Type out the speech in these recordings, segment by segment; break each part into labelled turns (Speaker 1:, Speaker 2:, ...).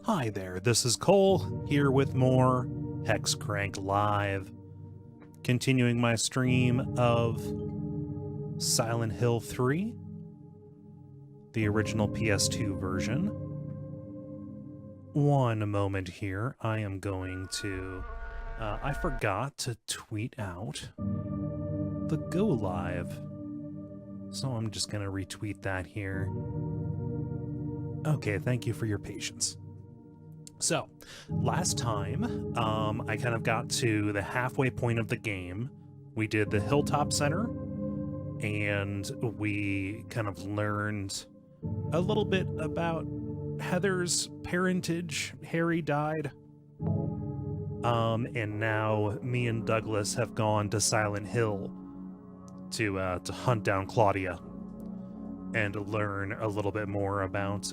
Speaker 1: Hi there, this is Cole, here with more Hexcrank Live. Continuing my stream of Silent Hill 3, the original PS2 version. One moment here, I am going to... I forgot to tweet out the Go Live, so I'm just going to retweet that here. Okay, thank you for your patience. So, last time, I kind of got to the halfway point of the game. We did the Hilltop Center, and we kind of learned a little bit about Heather's parentage. Harry died. And now me and Douglas have gone to Silent Hill to hunt down Claudia and learn a little bit more about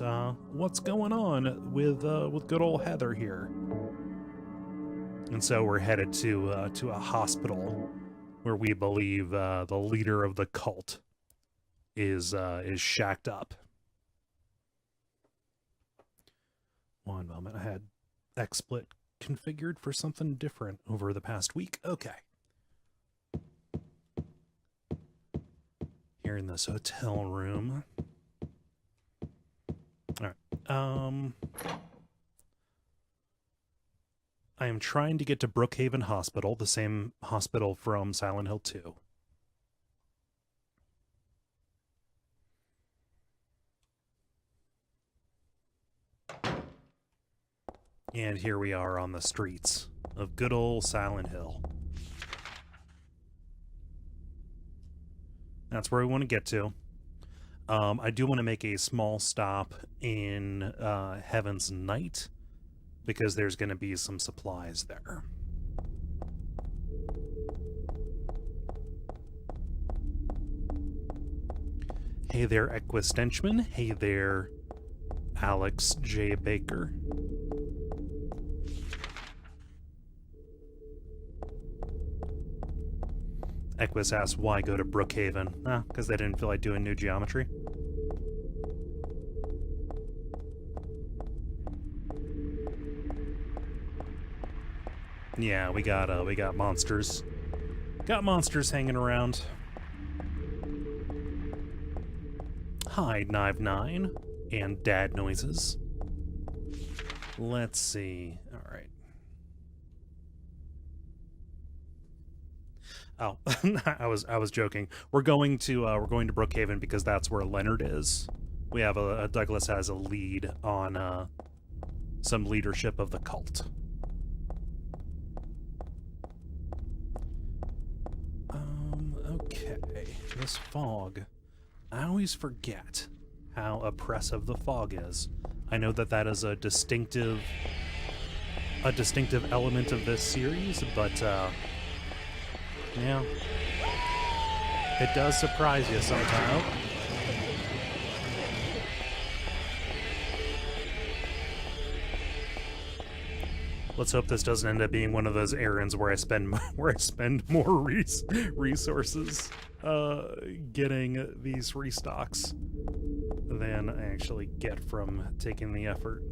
Speaker 1: what's going on with good old Heather here. And so we're headed to a hospital where we believe the leader of the cult is shacked up. One moment, I had XSplit configured for something different over the past week. Okay. Here in this hotel room. All right. I am trying to get to Brookhaven Hospital, the same hospital from Silent Hill 2. And here we are on the streets of good old Silent Hill. That's where we want to get to. I do want to make a small stop in Heaven's Night, because there's going to be some supplies there. Hey there, Equistenchman. Hey there, Alex J. Baker. Equus asks, why go to Brookhaven? Because they didn't feel like doing new geometry. Yeah, we got monsters. Got monsters hanging around. Hi, Knive9 and Dad Noises. Let's see. All right. Oh, I was joking. We're going to Brookhaven because that's where Leonard is. We have Douglas has a lead on some leadership of the cult. Okay, this fog. I always forget how oppressive the fog is. I know that is a distinctive element of this series, but yeah, it does surprise you sometimes. Let's hope this doesn't end up being one of those errands where I spend more resources getting these restocks than I actually get from taking the effort.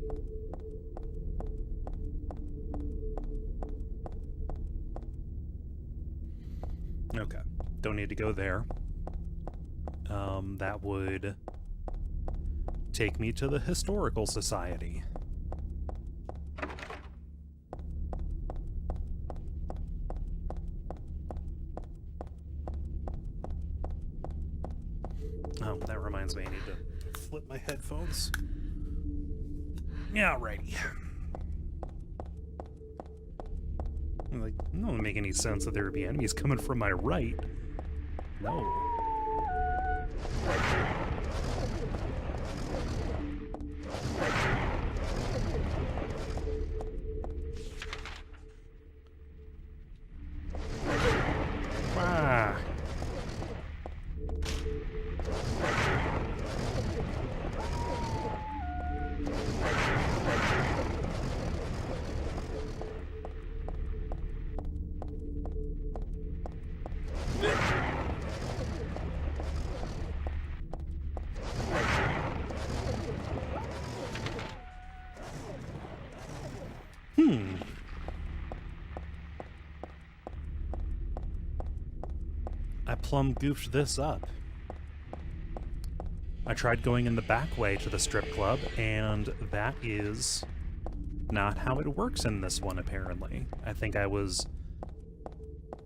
Speaker 1: Okay, don't need to go there. That would take me to the Historical Society. Oh, that reminds me, I need to flip my headphones. Yeah, righty. Like, it doesn't make any sense that there would be enemies coming from my right. No. Ah. I plumb goofed this up. I tried going in the back way to the strip club, and that is not how it works in this one, apparently. I think I was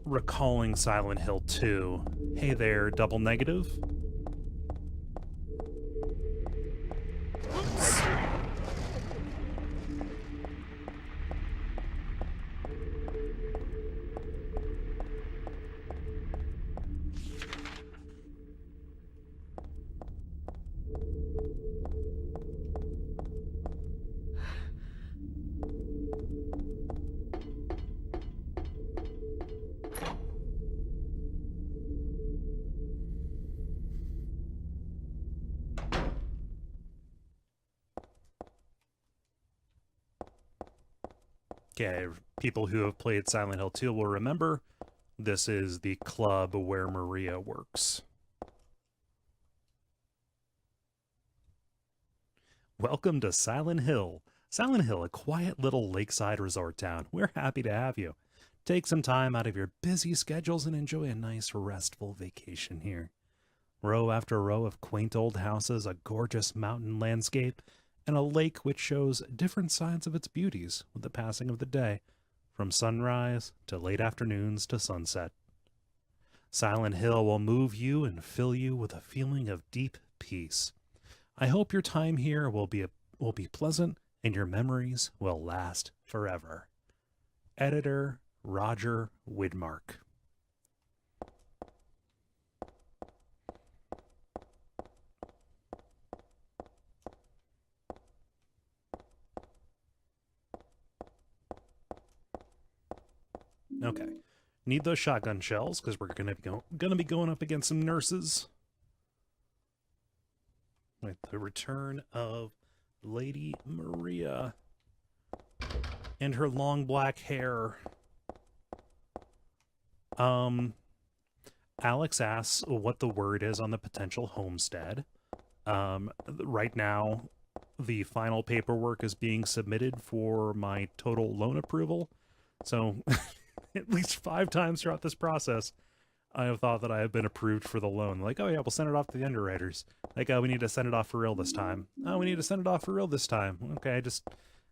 Speaker 1: recalling Silent Hill 2. Hey there, double negative. Okay, people who have played Silent Hill 2 will remember this is the club where Maria works. Welcome to Silent Hill. Silent Hill, a quiet little lakeside resort town. We're happy to have you. Take some time out of your busy schedules and enjoy a nice, restful vacation here. Row after row of quaint old houses, a gorgeous mountain landscape, and a lake which shows different sides of its beauties with the passing of the day, from sunrise to late afternoons to sunset. Silent Hill will move you and fill you with a feeling of deep peace. I hope your time here will be pleasant and your memories will last forever. Editor Roger Widmark. Okay, need those shotgun shells because we're gonna be going up against some nurses. With the return of Lady Maria and her long black hair. Alex asks what the word is on the potential homestead. Right now, the final paperwork is being submitted for my total loan approval. So at least 5 times throughout this process, I have thought that I have been approved for the loan. Like, oh yeah, we'll send it off to the underwriters. Like, oh, we need to send it off for real this time. Oh, we need to send it off for real this time. Okay, just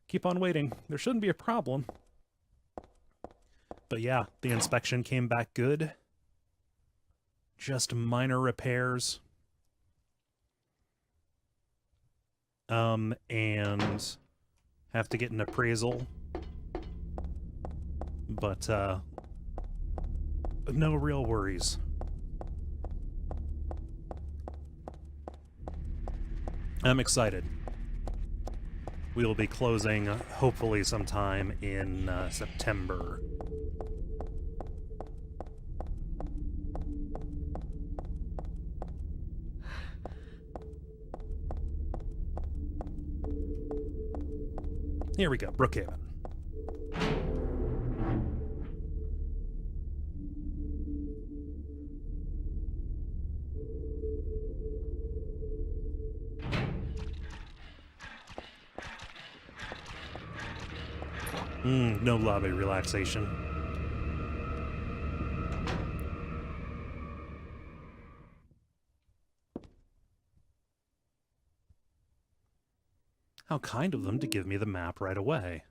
Speaker 1: keep on waiting. There shouldn't be a problem. But yeah, the inspection came back good. Just minor repairs. And have to get an appraisal. But, no real worries. I'm excited. We will be closing, hopefully sometime in September. Here we go, Brookhaven. No lobby relaxation. How kind of them to give me the map right away.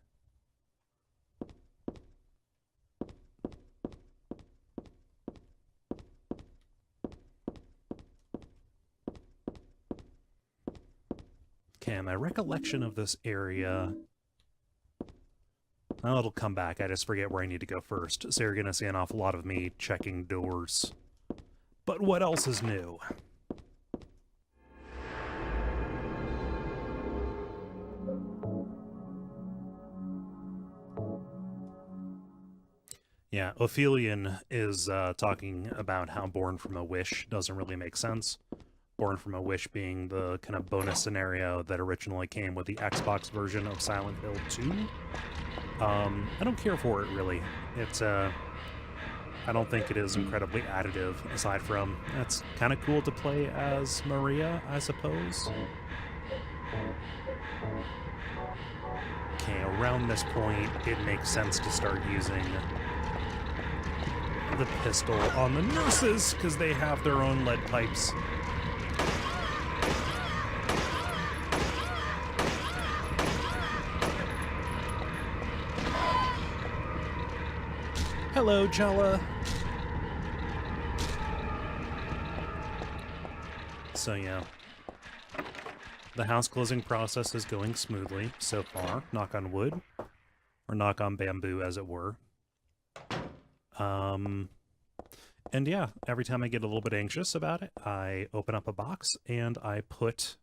Speaker 1: Okay, my recollection of this area... Well, it'll come back. I just forget where I need to go first. So you're going to see an awful lot of me checking doors. But what else is new? Yeah, Ophelion is talking about how Born from a Wish doesn't really make sense. Born from a Wish being the kind of bonus scenario that originally came with the Xbox version of Silent Hill 2. I don't care for it, really. It's, I don't think it is incredibly additive, aside from, it's kind of cool to play as Maria, I suppose. Okay, around this point, it makes sense to start using the pistol on the nurses because they have their own lead pipes. Hello, Jella. So yeah, the house closing process is going smoothly so far, knock on wood, or knock on bamboo as it were. And yeah, every time I get a little bit anxious about it, I open up a box and I put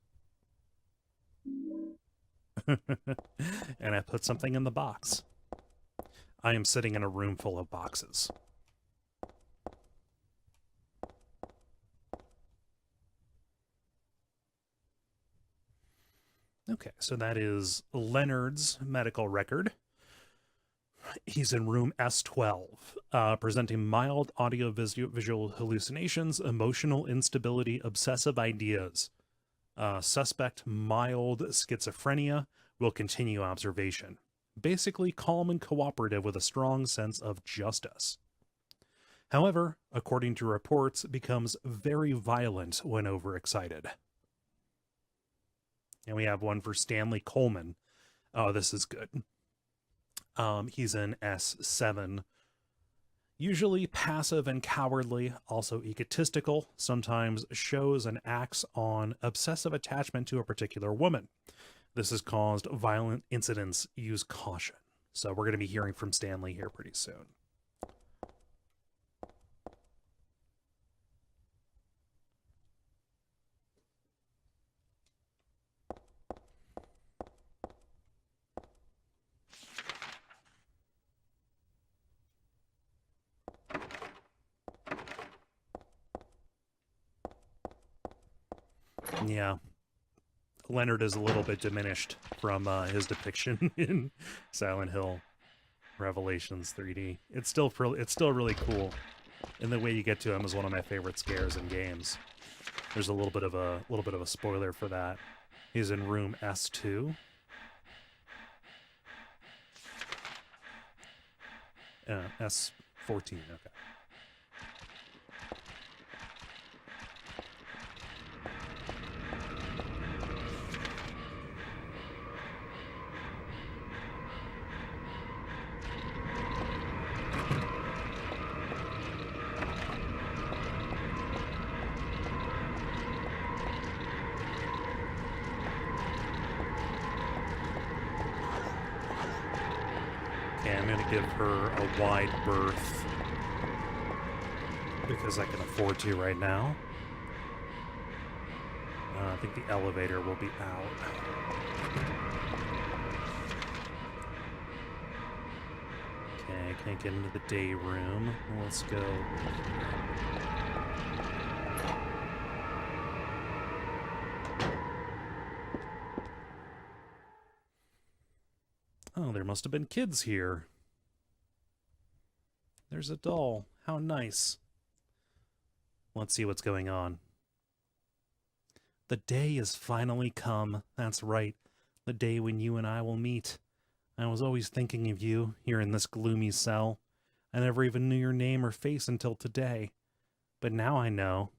Speaker 1: and I put something in the box. I am sitting in a room full of boxes. Okay, so that is Leonard's medical record. He's in room S12, presenting mild audio-visual hallucinations, emotional instability, obsessive ideas. Suspect mild schizophrenia, will continue observation. Basically calm and cooperative with a strong sense of justice. However, according to reports, becomes very violent when overexcited. And we have one for Stanley Coleman. Oh, this is good. He's in S7. Usually passive and cowardly, also egotistical, sometimes shows and acts on obsessive attachment to a particular woman. This has caused violent incidents. Use caution. So we're going to be hearing from Stanley here pretty soon. Yeah. Leonard is a little bit diminished from his depiction in Silent Hill Revelations 3D. It's still really cool, and the way you get to him is one of my favorite scares in games. There's a little bit of a spoiler for that. He's in room S2. S14. Okay. I'm going to give her a wide berth because I can afford to right now. I think the elevator will be out. Okay, I can't get into the day room. Let's go. Oh, there must have been kids here. There's a doll. How nice. Let's see what's going on. The day has finally come. That's right. The day when you and I will meet. I was always thinking of you here in this gloomy cell. I never even knew your name or face until today. But now I know.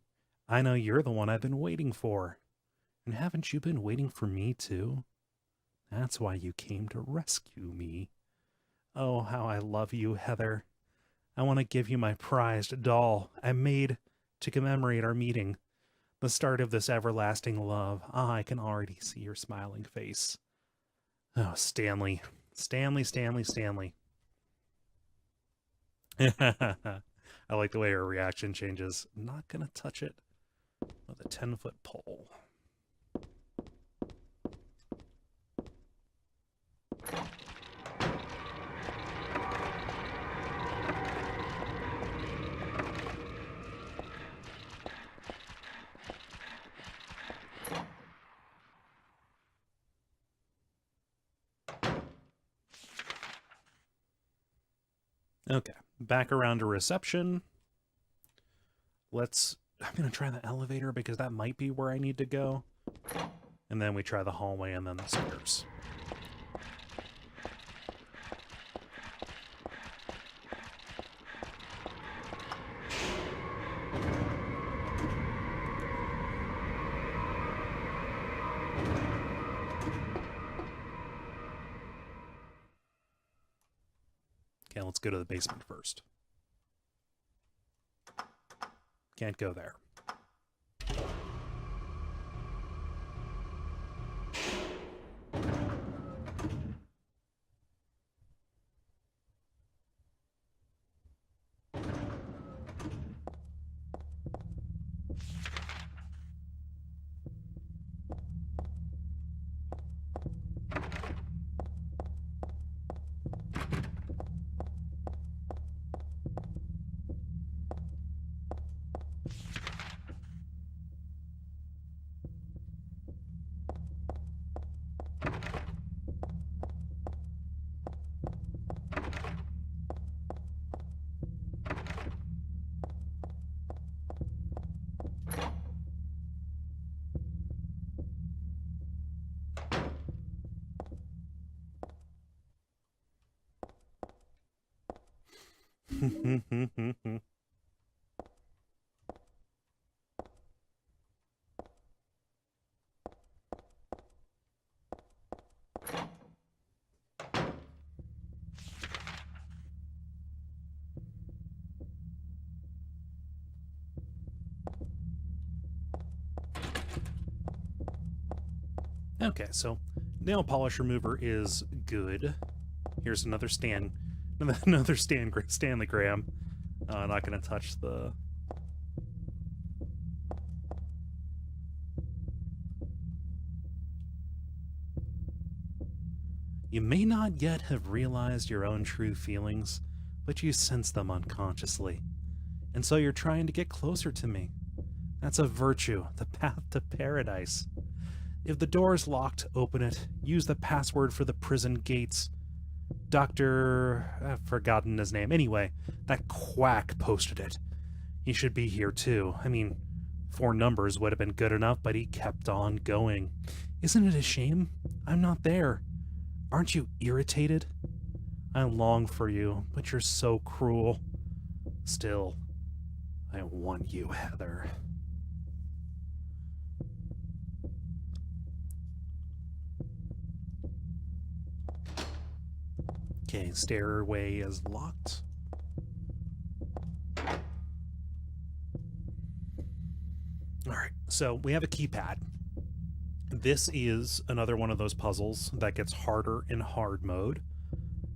Speaker 1: I know you're the one I've been waiting for. And haven't you been waiting for me too? That's why you came to rescue me. Oh, how I love you, Heather. I want to give you my prized doll I made to commemorate our meeting. The start of this everlasting love. Ah, I can already see your smiling face. Oh, Stanley. Stanley. I like the way her reaction changes. I'm not gonna touch it with a 10-foot pole. Okay, back around to reception. I'm going to try the elevator because that might be where I need to go. And then we try the hallway and then the stairs. let's go to the basement first. Can't go there. Okay, so nail polish remover is good. Here's another Stanley Graham. Not gonna touch the... You may not yet have realized your own true feelings, but you sense them unconsciously. And so you're trying to get closer to me. That's a virtue, the path to paradise. If the door is locked, open it. Use the password for the prison gates. I've forgotten his name. Anyway, that quack posted it. He should be here too. I mean, 4 numbers would have been good enough, but he kept on going. Isn't it a shame? I'm not there. Aren't you irritated? I long for you, but you're so cruel. Still, I want you, Heather. Okay, stairway is locked. Alright, so we have a keypad. This is another one of those puzzles that gets harder in hard mode.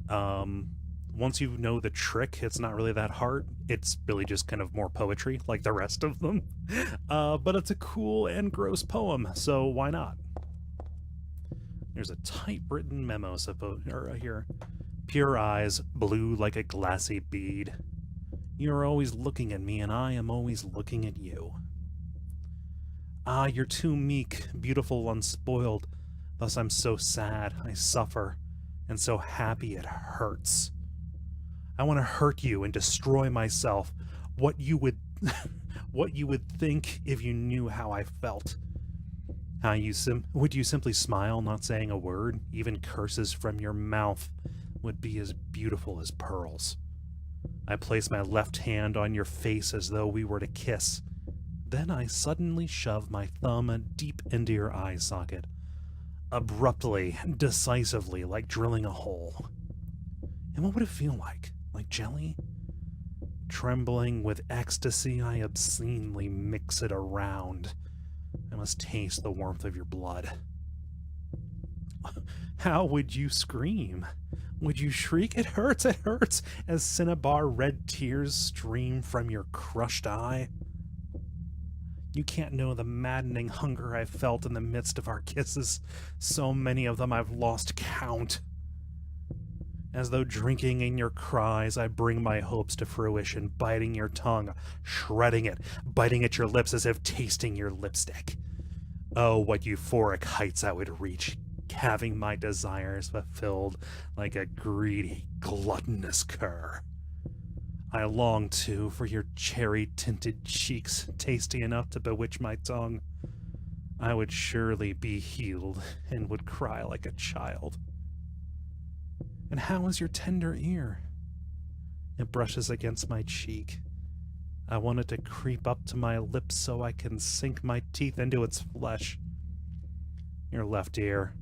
Speaker 1: Once you know the trick, it's not really that hard. It's really just kind of more poetry, like the rest of them. But it's a cool and gross poem, so why not? There's a typewritten memo here. Pure eyes, blue like a glassy bead. You're always looking at me, and I am always looking at you. Ah, you're too meek, beautiful, unspoiled. Thus I'm so sad, I suffer, and so happy it hurts. I want to hurt you and destroy myself. What you would think if you knew how I felt. Would you simply smile, not saying a word? Even curses from your mouth would be as beautiful as pearls. I place my left hand on your face as though we were to kiss. Then I suddenly shove my thumb deep into your eye socket. Abruptly, decisively, like drilling a hole. And what would it feel like? Like jelly? Trembling with ecstasy, I obscenely mix it around. I must taste the warmth of your blood. How would you scream? Would you shriek, it hurts, as cinnabar red tears stream from your crushed eye? You can't know the maddening hunger I've felt in the midst of our kisses. So many of them I've lost count. As though drinking in your cries, I bring my hopes to fruition, biting your tongue, shredding it, biting at your lips as if tasting your lipstick. Oh, what euphoric heights I would reach, having my desires fulfilled like a greedy, gluttonous cur. I long, too, for your cherry-tinted cheeks, tasty enough to bewitch my tongue. I would surely be healed and would cry like a child. And how is your tender ear? It brushes against my cheek. I want it to creep up to my lips so I can sink my teeth into its flesh. Your left ear,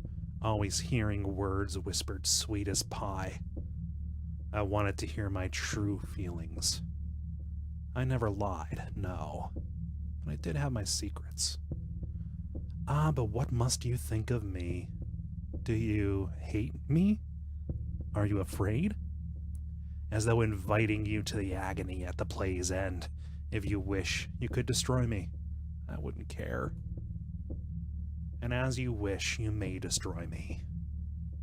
Speaker 1: always hearing words whispered sweet as pie. I wanted to hear my true feelings. I never lied, no. But I did have my secrets. Ah, but what must you think of me? Do you hate me? Are you afraid? As though inviting you to the agony at the play's end. If you wish, you could destroy me. I wouldn't care. And as you wish, you may destroy me.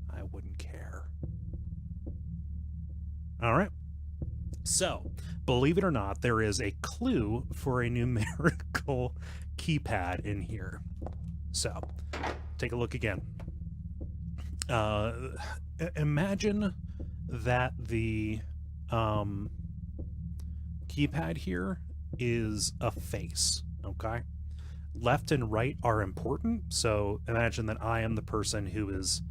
Speaker 1: I wouldn't care. All right. So, believe it or not, there is a clue for a numerical keypad in here. So, take a look again. Imagine that the keypad here is a face, okay? Left and right are important, so imagine that I am the person who is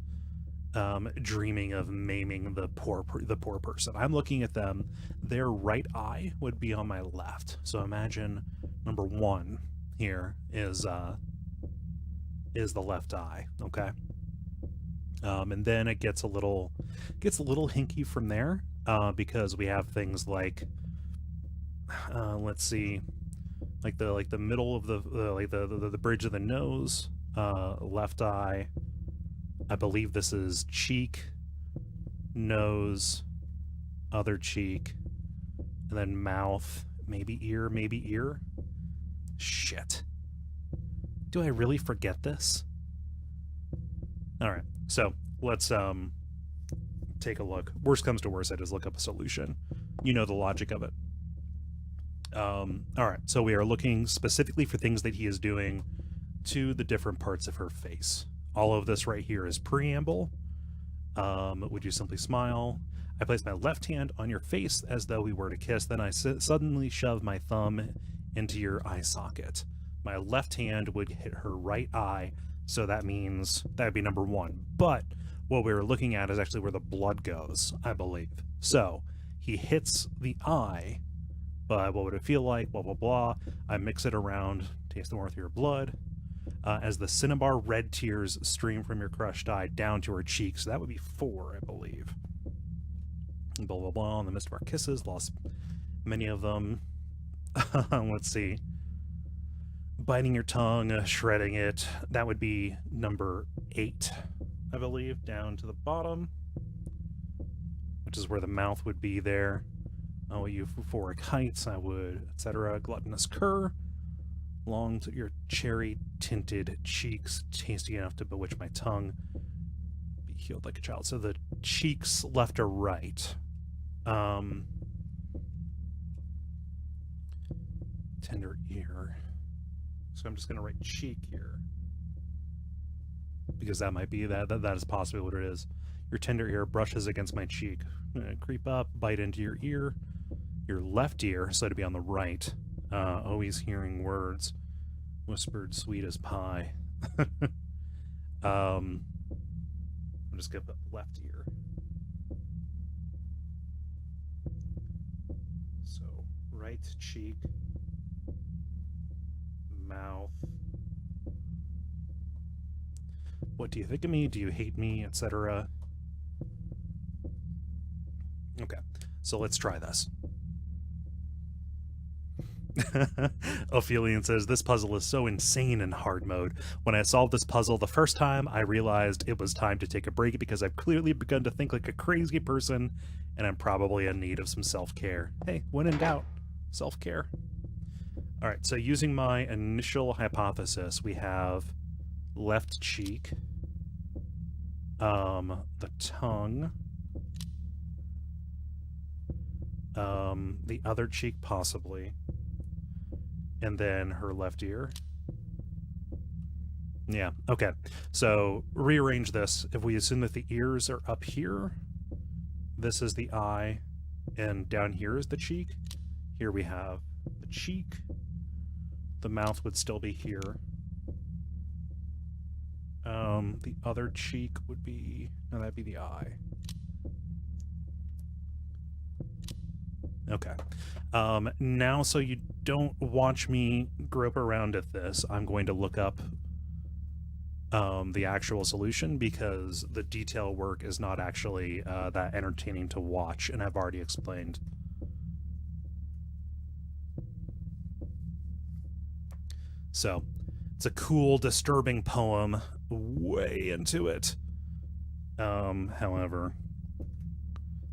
Speaker 1: dreaming of maiming the poor person. I'm looking at them. Their right eye would be on my left. So imagine number 1 here is the left eye, okay? And then it gets a little hinky from there because we have things like let's see, like the middle of the bridge of the nose, left eye. I believe this is cheek, nose, other cheek, and then mouth, maybe ear. Shit. Do I really forget this? All right, so let's take a look. Worst comes to worst, I just look up a solution. You know the logic of it. All right, so we are looking specifically for things that he is doing to the different parts of her face. All of this right here is preamble. Would you simply smile? I place my left hand on your face as though we were to kiss. Then I suddenly shove my thumb into your eye socket. My left hand would hit her right eye, so that means that would be number 1. But what we were looking at is actually where the blood goes, I believe. So he hits the eye, but what would it feel like? Blah, blah, blah. I mix it around, taste the warmth of your blood. As the cinnabar red tears stream from your crushed eye down to her cheeks. So that would be 4, I believe. Blah, blah, blah. In the midst of our kisses, lost many of them. Let's see. Biting your tongue, shredding it. That would be number 8, I believe, down to the bottom, which is where the mouth would be there. Oh, euphoric heights, I would, etc. Gluttonous cur. Long to your cherry-tinted cheeks, tasty enough to bewitch my tongue. Be healed like a child. So the cheeks, left or right. Tender ear. So I'm just going to write cheek here, because that might be that is possibly what it is. Your tender ear brushes against my cheek. Creep up, bite into your ear. Your left ear, so to be on the right. Always hearing words, whispered sweet as pie. I'm just gonna put left ear. So right cheek, mouth. What do you think of me? Do you hate me, etc.? Okay, so let's try this. Ophelian says, this puzzle is so insane in hard mode. When I solved this puzzle the first time, I realized it was time to take a break because I've clearly begun to think like a crazy person, and I'm probably in need of some self-care. Hey, when in doubt, self-care. All right, so using my initial hypothesis, we have left cheek, the tongue, the other cheek possibly, and then her left ear. Yeah, okay. So rearrange this. If we assume that the ears are up here, this is the eye, and down here is the cheek. Here we have the cheek. The mouth would still be here. The other cheek would be, no, that'd be the eye. Okay. Now, so you don't watch me grope around at this, I'm going to look up the actual solution, because the detail work is not actually that entertaining to watch, and I've already explained. So, it's a cool, disturbing poem, way into it. However,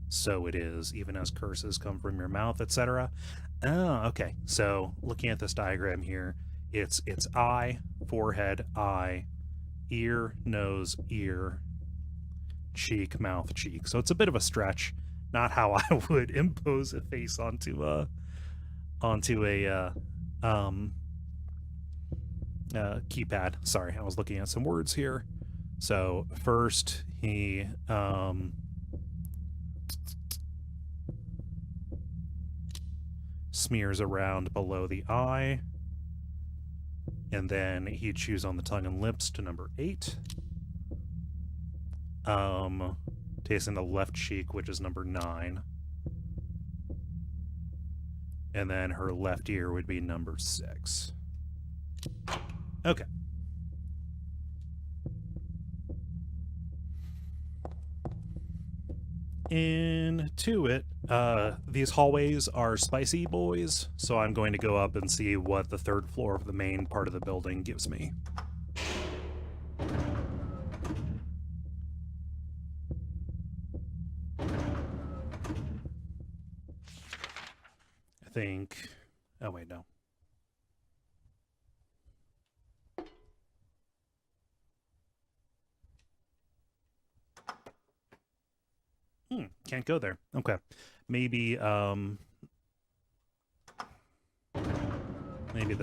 Speaker 1: so it is, even as curses come from your mouth, etc. Oh, okay. So, looking at this diagram here, it's eye, forehead, eye, ear, nose, ear, cheek, mouth, cheek. So it's a bit of a stretch. Not how I would impose a face onto a keypad. Sorry, I was looking at some words here. So first he smears around below the eye, and then he chews on the tongue and lips to number 8. Tasting the left cheek, which is number 9. And then her left ear would be number 6. Okay. Into it, these hallways are spicy, boys, so I'm going to go up and see what the 3rd floor of the main part of the building gives me. I think... oh, wait, no. Can't go there. Okay. Maybe the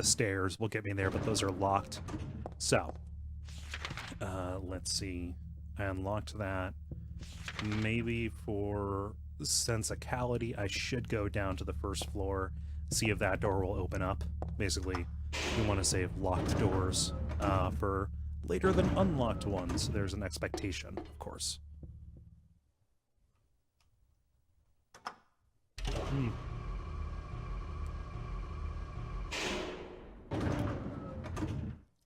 Speaker 1: stairs will get me there, but those are locked. So, let's see. I unlocked that. Maybe for sensicality, I should go down to the 1st floor, see if that door will open up. Basically, we want to save locked doors for later than unlocked ones. There's an expectation, of course.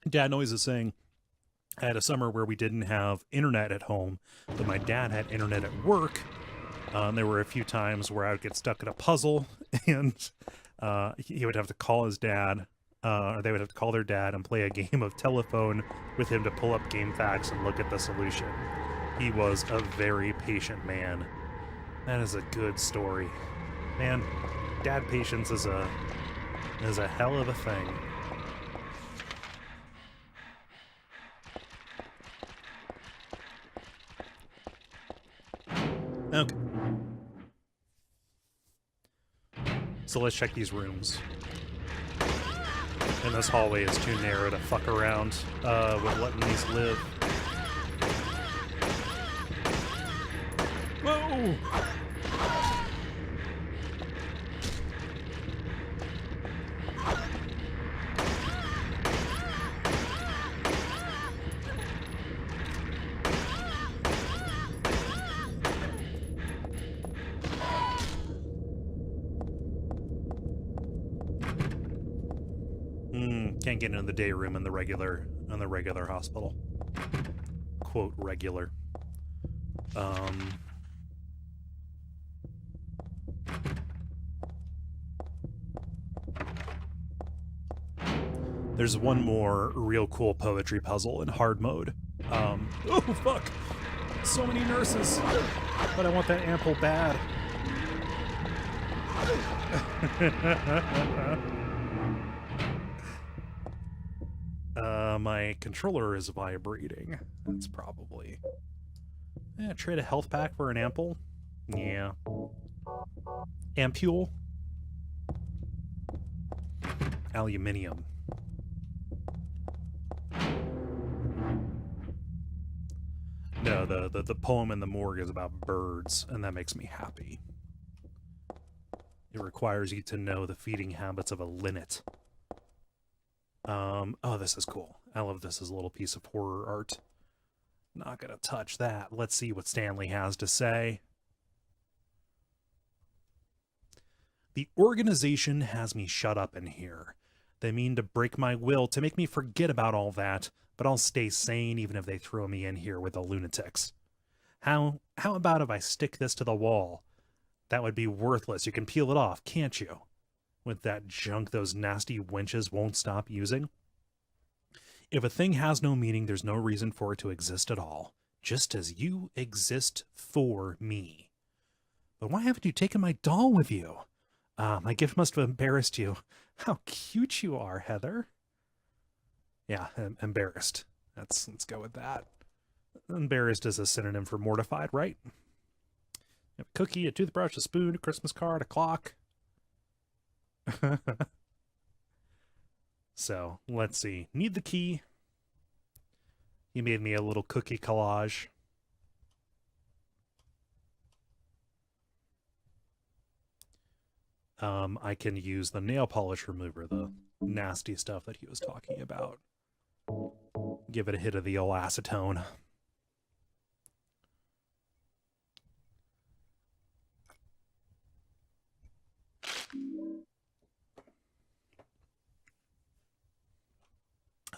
Speaker 1: Dad always is saying, I had a summer where we didn't have internet at home, but my dad had internet at work. There were a few times where I would get stuck in a puzzle, and he would have to call his dad, or they would have to call their dad and play a game of telephone with him to pull up game facts and look at the solution. He was a very patient man. That is a good story. Man, dad patience is a hell of a thing. Okay. So let's check these rooms. And this hallway is too narrow to fuck around with letting these live. Whoa! Can't get into the day room in the regular hospital. Quote regular. There's one more real cool poetry puzzle in hard mode. Oh fuck! So many nurses, but I want that ample bad. My controller is vibrating. That's probably... trade a health pack for an ample? Yeah. Ampule? Aluminium. No, the poem in the morgue is about birds, and that makes me happy. It requires you to know the feeding habits of a linnet. Oh, this is cool. I love this as a little piece of horror art. Not gonna touch that. Let's see what Stanley has to say. The organization has me shut up in here. They mean to break my will, to make me forget about all that, but I'll stay sane even if they throw me in here with the lunatics. How about if I stick this to the wall? That would be worthless. You can peel it off, can't you? With that junk those nasty wenches won't stop using. If a thing has no meaning, there's no reason for it to exist at all, just as you exist for me. But why haven't you taken my doll with you? My gift must have embarrassed you. How cute you are, Heather. Yeah, embarrassed. Let's go with that. Embarrassed is a synonym for mortified, right? A cookie, a toothbrush, a spoon, a Christmas card, a clock. So, let's see. Need the key. He made me a little cookie collage. I can use the nail polish remover, the nasty stuff that he was talking about. Give it a hit of the old acetone.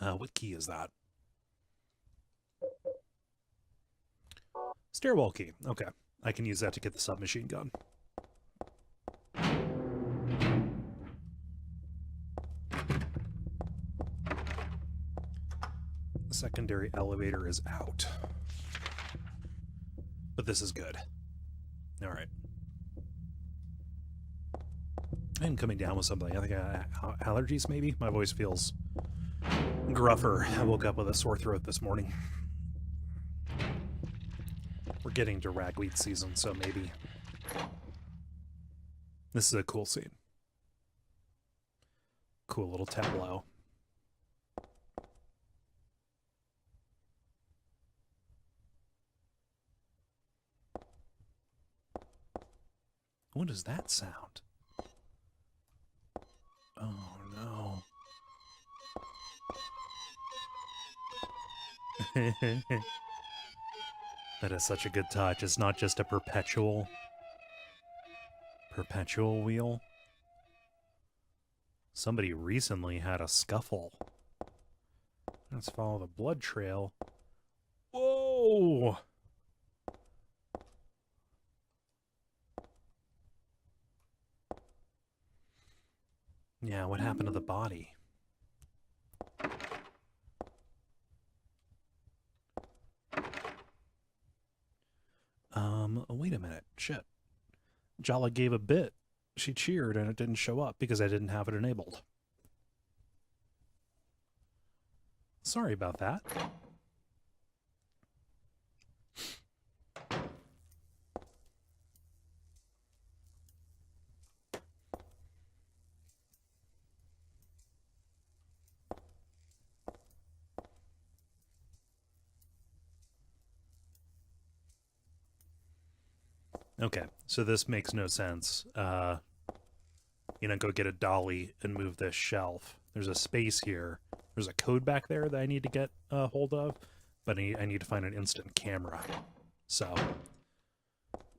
Speaker 1: What key is that? Stairwell key. Okay. I can use that to get the submachine gun. The secondary elevator is out. But this is good. Alright. I'm coming down with something. I think allergies, maybe? My voice feels gruffer. I woke up with a sore throat this morning. We're getting to ragweed season, so maybe. This is a cool scene. Cool little tableau. What is that sound? Oh no. That is such a good touch. It's not just a perpetual wheel. Somebody recently had a scuffle. Let's follow the blood trail. Whoa! Yeah, what happened to the body? Wait a minute. Shit. Jala gave a bit. She cheered and it didn't show up because I didn't have it enabled. Sorry about that. Okay, so this makes no sense. Go get a dolly and move this shelf. There's a space here. There's a code back there that I need to get a hold of, but I need to find an instant camera. So,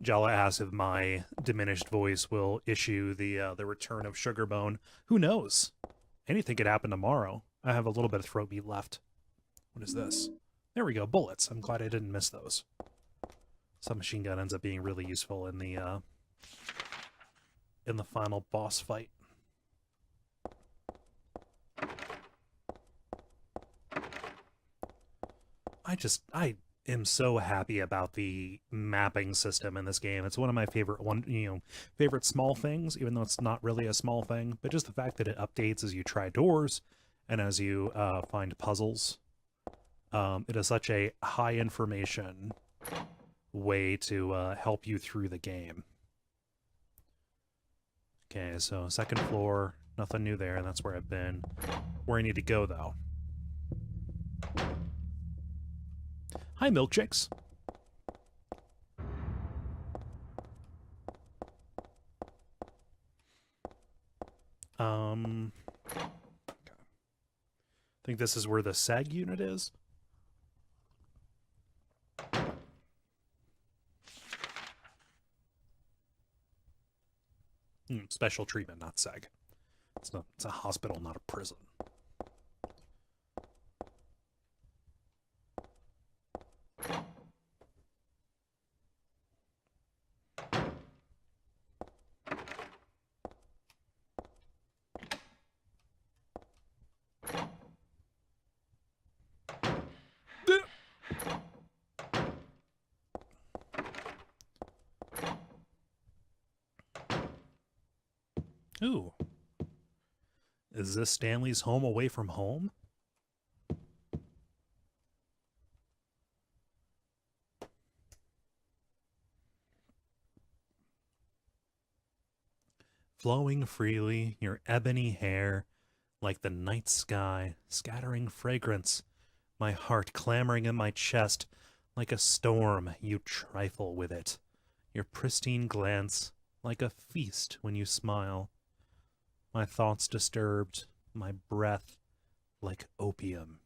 Speaker 1: Jala asks if my diminished voice will issue the return of Sugarbone. Who knows? Anything could happen tomorrow. I have a little bit of throat meat left. What is this? There we go, bullets. I'm glad I didn't miss those. Submachine gun ends up being really useful in the final boss fight. I am so happy about the mapping system in this game. It's one of my favorite small things, even though it's not really a small thing, but just the fact that it updates as you try doors and as you find puzzles. It is such a high information way to help you through the game. Okay, so second floor, nothing new there, and that's where I've been. Where I need to go, though. Hi, milkshakes. Okay. I think this is where the SAG unit is. Special treatment, not SAG. It's a hospital, not a prison. Ooh. Is this Stanley's home away from home? Flowing freely, your ebony hair, like the night sky, scattering fragrance, my heart clamoring in my chest, like a storm, you trifle with it. Your pristine glance, like a feast when you smile. My thoughts disturbed, my breath like opium.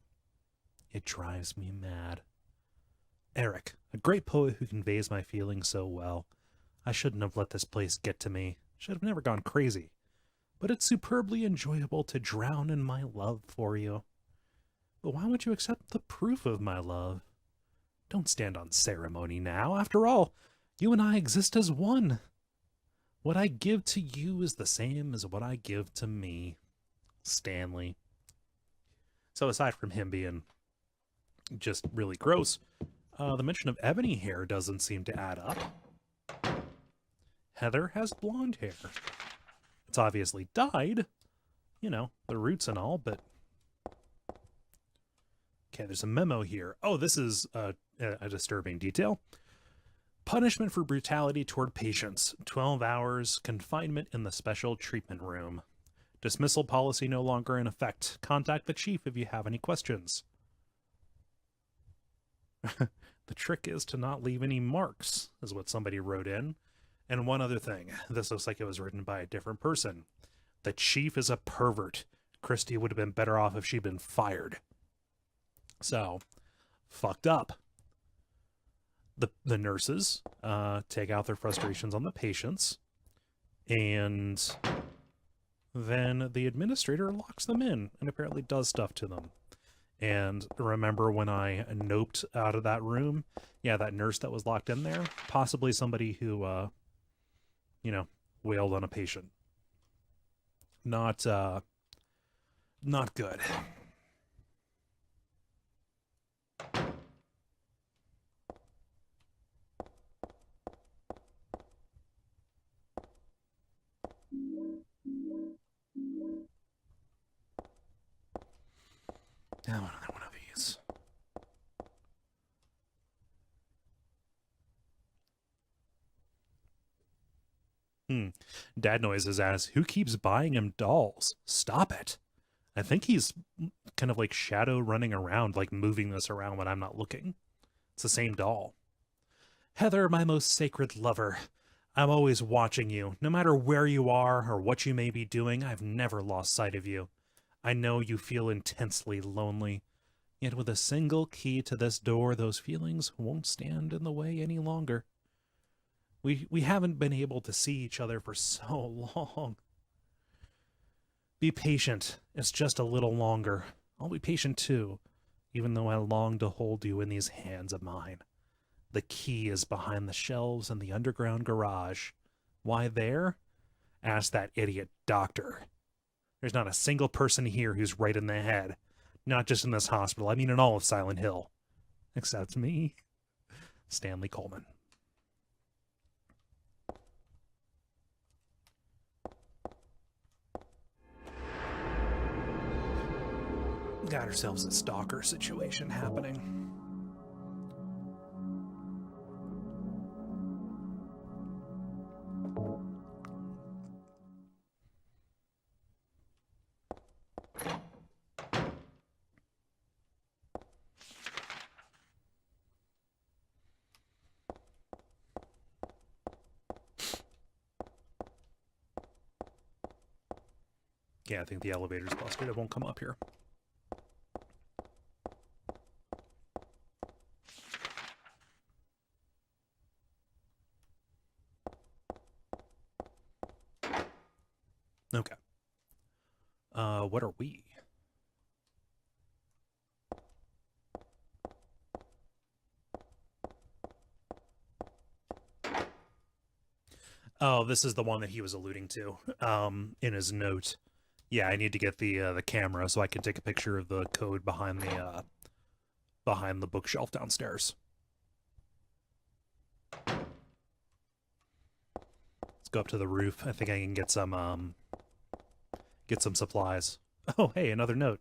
Speaker 1: It drives me mad. Eric, a great poet who conveys my feelings so well. I shouldn't have let this place get to me. Should have never gone crazy. But it's superbly enjoyable to drown in my love for you. But why would you accept the proof of my love? Don't stand on ceremony now. After all, you and I exist as one. What I give to you is the same as what I give to me. Stanley. So aside from him being just really gross, the mention of ebony hair doesn't seem to add up. Heather has blonde hair. It's obviously dyed, you know, the roots and all, but... Okay, there's a memo here. Oh, this is a disturbing detail. Punishment for brutality toward patients. 12 hours confinement in the special treatment room. Dismissal policy no longer in effect. Contact the chief if you have any questions. The trick is to not leave any marks, is what somebody wrote in. And one other thing. This looks like it was written by a different person. The chief is a pervert. Christy would have been better off if she'd been fired. So, fucked up. The nurses take out their frustrations on the patients, and then the administrator locks them in and apparently does stuff to them. And remember when I noped out of that room? Yeah, that nurse that was locked in there, possibly somebody who, you know, wailed on a patient. Not good. Now another one of these. Dad Noises asks, who keeps buying him dolls? Stop it. I think he's kind of like shadow running around, like moving this around when I'm not looking. It's the same doll. Heather, my most sacred lover. I'm always watching you. No matter where you are or what you may be doing, I've never lost sight of you. I know you feel intensely lonely. Yet with a single key to this door, those feelings won't stand in the way any longer. We haven't been able to see each other for so long. Be patient. It's just a little longer. I'll be patient too, even though I long to hold you in these hands of mine. The key is behind the shelves in the underground garage. Why there? Ask that idiot doctor. There's not a single person here who's right in the head. Not just in this hospital, I mean in all of Silent Hill. Except me. Stanley Coleman. Got ourselves a stalker situation happening. Yeah, I think the elevator's busted. It won't come up here. Okay. what are we? Oh, this is the one that he was alluding to in his note. Yeah, I need to get the camera so I can take a picture of the code behind the bookshelf downstairs. Let's go up to the roof. I think I can get some supplies. Oh, hey, another note.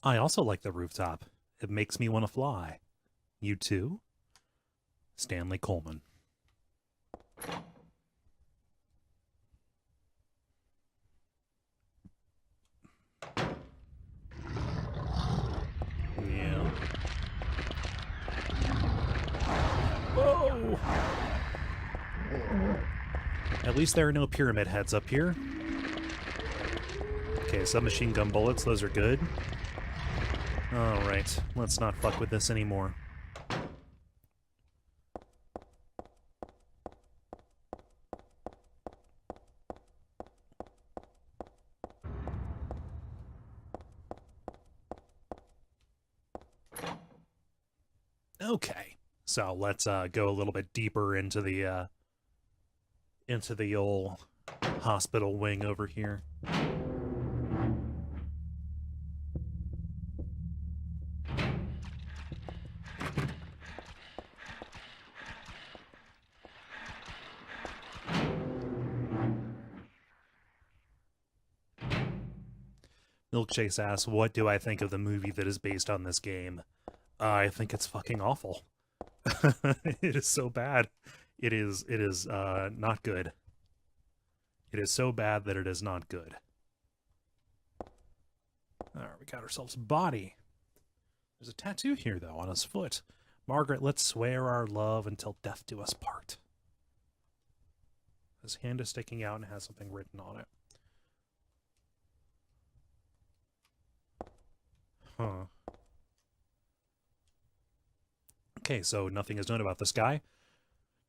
Speaker 1: I also like the rooftop. It makes me want to fly. You too? Stanley Coleman. Yeah. Whoa! At least there are no pyramid heads up here. Okay, submachine gun bullets, those are good. Alright, let's not fuck with this anymore. Okay, so let's go a little bit deeper into the old hospital wing over here. Milkshakes asks, what do I think of the movie that is based on this game? I think it's fucking awful. It is so bad. It is not good. It is so bad that it is not good. Alright, we got ourselves a body. There's a tattoo here, though, on his foot. Margaret, let's swear our love until death do us part. His hand is sticking out and has something written on it. Huh. Okay, so nothing is known about this guy.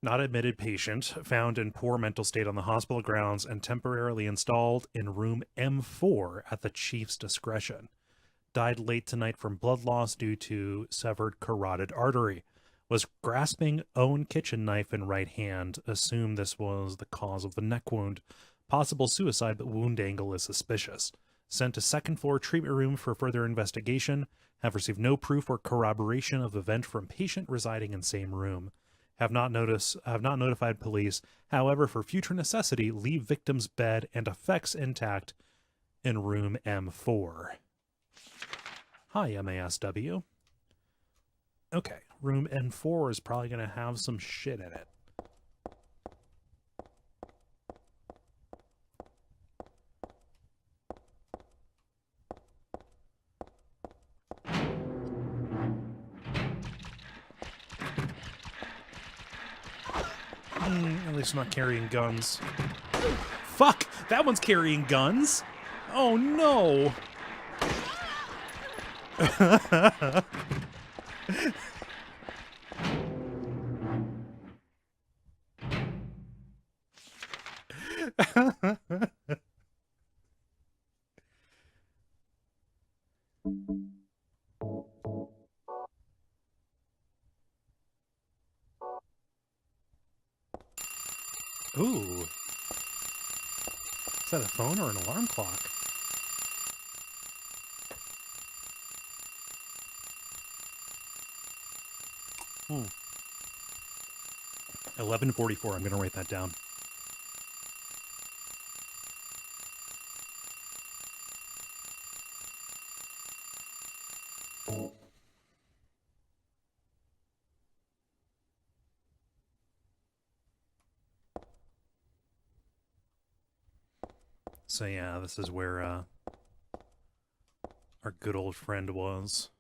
Speaker 1: Not admitted patient, found in poor mental state on the hospital grounds and temporarily installed in room M4 at the chief's discretion. Died late tonight from blood loss due to severed carotid artery. Was grasping own kitchen knife in right hand. Assumed this was the cause of the neck wound. Possible suicide, but wound angle is suspicious. Sent to second floor treatment room for further investigation. Have received no proof or corroboration of event from patient residing in same room. Have not notified police. However, for future necessity, leave victim's bed and effects intact in room M4. Hi, MASW. Okay, room M4 is probably going to have some shit in it. At least not carrying guns. Fuck! That one's carrying guns! Oh no! Ooh. Is that a phone or an alarm clock? Hmm. 11:44. I'm going to write that down. So yeah, this is where our good old friend was.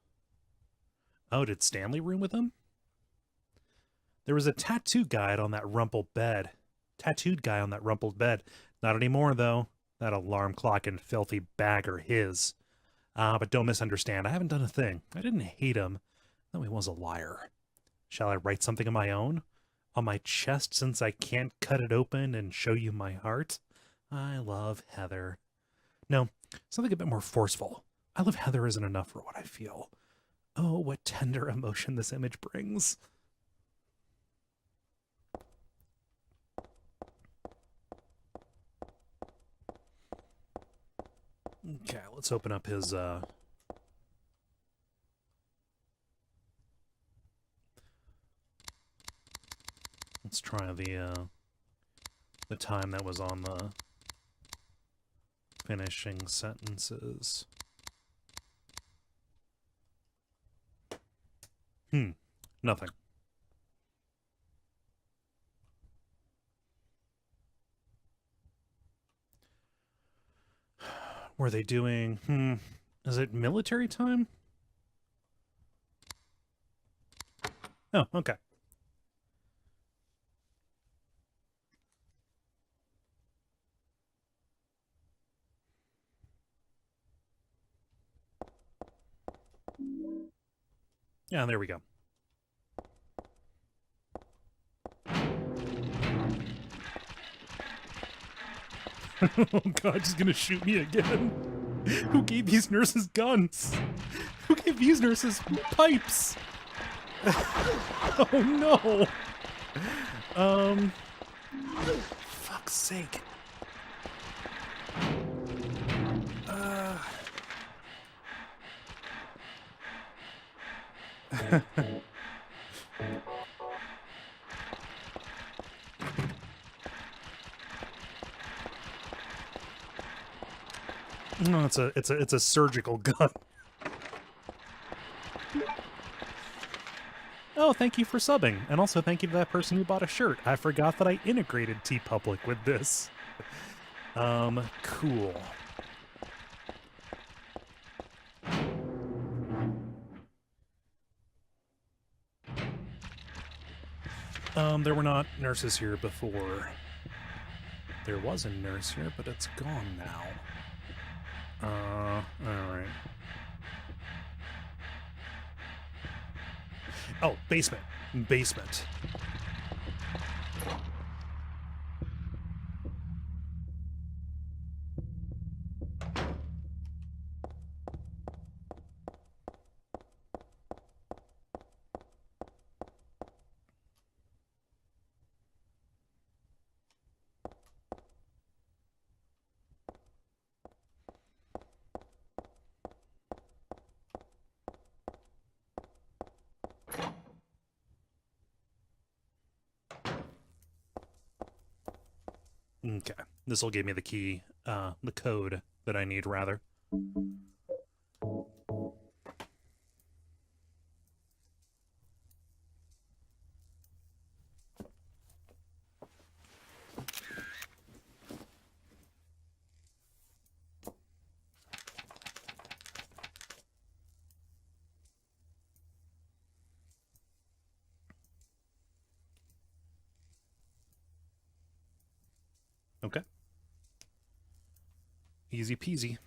Speaker 1: Oh, did Stanley room with him? There was a tattoo guide on that rumpled bed. Tattooed guy on that rumpled bed. Not anymore, though. That alarm clock and filthy bag are his. But don't misunderstand. I haven't done a thing. I didn't hate him, though he was a liar. Shall I write something of my own? On my chest, since I can't cut it open and show you my heart? I love Heather. No, something a bit more forceful. I love Heather isn't enough for what I feel. Oh, what tender emotion this image brings. Okay, let's open up his, let's try the time that was on the finishing sentences. Nothing. Were they doing, is it military time? Oh, okay. Yeah, there we go. Oh god, he's gonna shoot me again. Who gave these nurses guns? Who gave these nurses pipes? Oh no! Fuck's sake. No, it's a surgical gun. Oh, thank you for subbing, and also thank you to that person who bought a shirt. I forgot that I integrated TeePublic with this. Cool. There were not nurses here before. There was a nurse here, but it's gone now. Alright. Oh, basement. Basement. Okay. This will give me the key, the code that I need, rather. Okay. Easy peasy.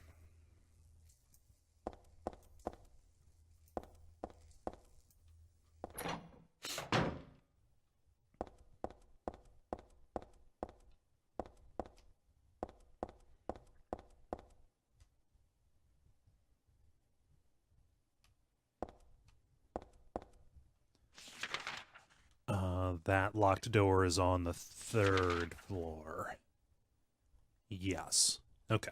Speaker 1: That locked door is on the 3rd floor. Yes. Okay.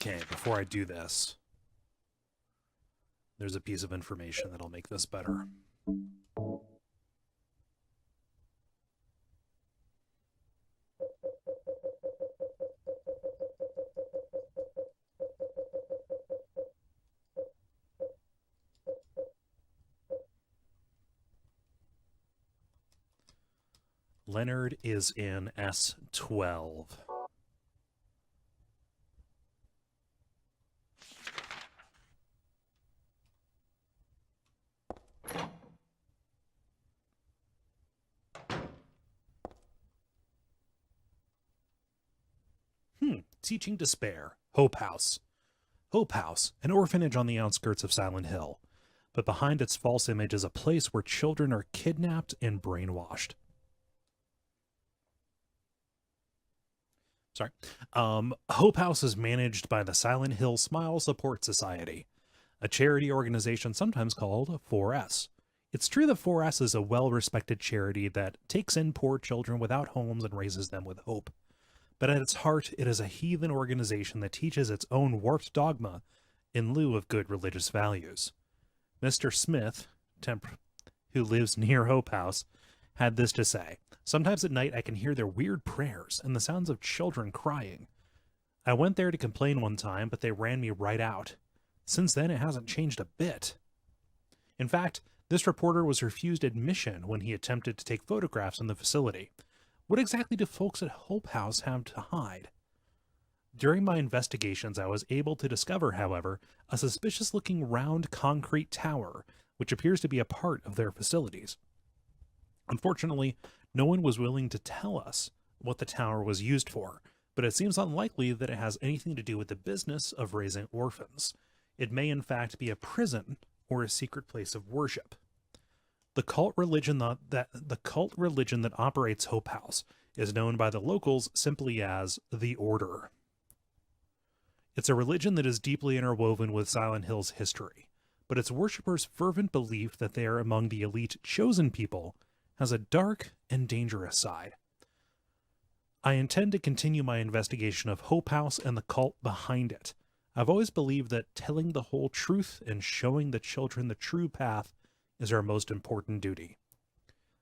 Speaker 1: Okay, before I do this, There's a piece of information that'll make this better. Leonard is in S12. Teaching Despair. Hope House. Hope House, an orphanage on the outskirts of Silent Hill. But behind its false image is a place where children are kidnapped and brainwashed. Sorry. Hope House is managed by the Silent Hill Smile Support Society, a charity organization sometimes called 4S. It's true that 4S is a well-respected charity that takes in poor children without homes and raises them with hope. But at its heart, it is a heathen organization that teaches its own warped dogma in lieu of good religious values. Mr. Smith, who lives near Hope House, had this to say: "Sometimes at night I can hear their weird prayers and the sounds of children crying. I went there to complain one time, but they ran me right out. Since then, it hasn't changed a bit." In fact, this reporter was refused admission when he attempted to take photographs in the facility. What exactly do folks at Hope House have to hide? During my investigations, I was able to discover, however, a suspicious-looking round concrete tower, which appears to be a part of their facilities. Unfortunately, no one was willing to tell us what the tower was used for, but it seems unlikely that it has anything to do with the business of raising orphans. It may in fact be a prison or a secret place of worship. The cult religion that operates Hope House is known by the locals simply as the Order. It's a religion that is deeply interwoven with Silent Hill's history, but its worshippers' fervent belief that they are among the elite chosen people has a dark and dangerous side. I intend to continue my investigation of Hope House and the cult behind it. I've always believed that telling the whole truth and showing the children the true path is our most important duty.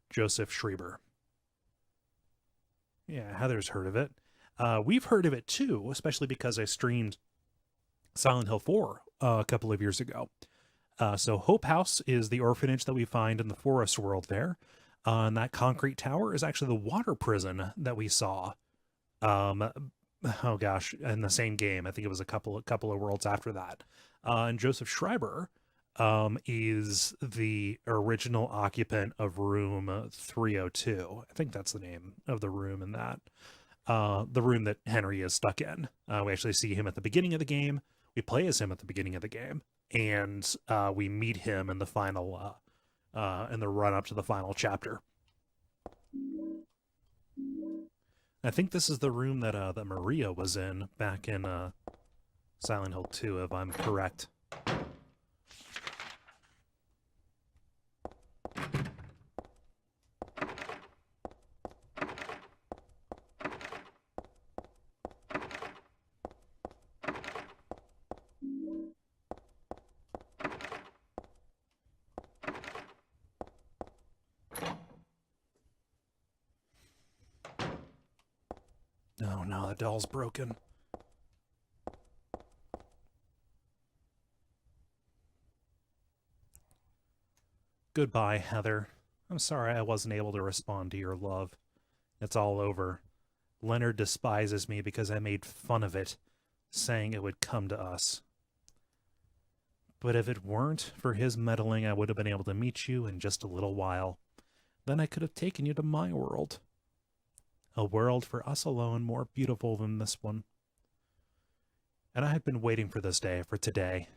Speaker 1: Joseph Schreiber. Yeah, Heather's heard of it. We've heard of it too, especially because I streamed Silent Hill 4 a couple of years ago. So Hope House is the orphanage that we find in the forest world there. And that concrete tower is actually the water prison that we saw. Oh gosh, in the same game. I think it was a couple of worlds after that. And Joseph Schreiber is the original occupant of room 302. I think that's the name of the room in that. The room that Henry is stuck in. We actually see him at the beginning of the game. We play as him at the beginning of the game. And we meet him in the final, in the run-up to the final chapter. I think this is the room that that Maria was in back in Silent Hill 2, if I'm correct. Oh no, the doll's broken. Goodbye, Heather. I'm sorry I wasn't able to respond to your love. It's all over. Leonard despises me because I made fun of it, saying it would come to us. But if it weren't for his meddling, I would have been able to meet you in just a little while. Then I could have taken you to my world. A world for us alone more beautiful than this one. And I had been waiting for this day, for today.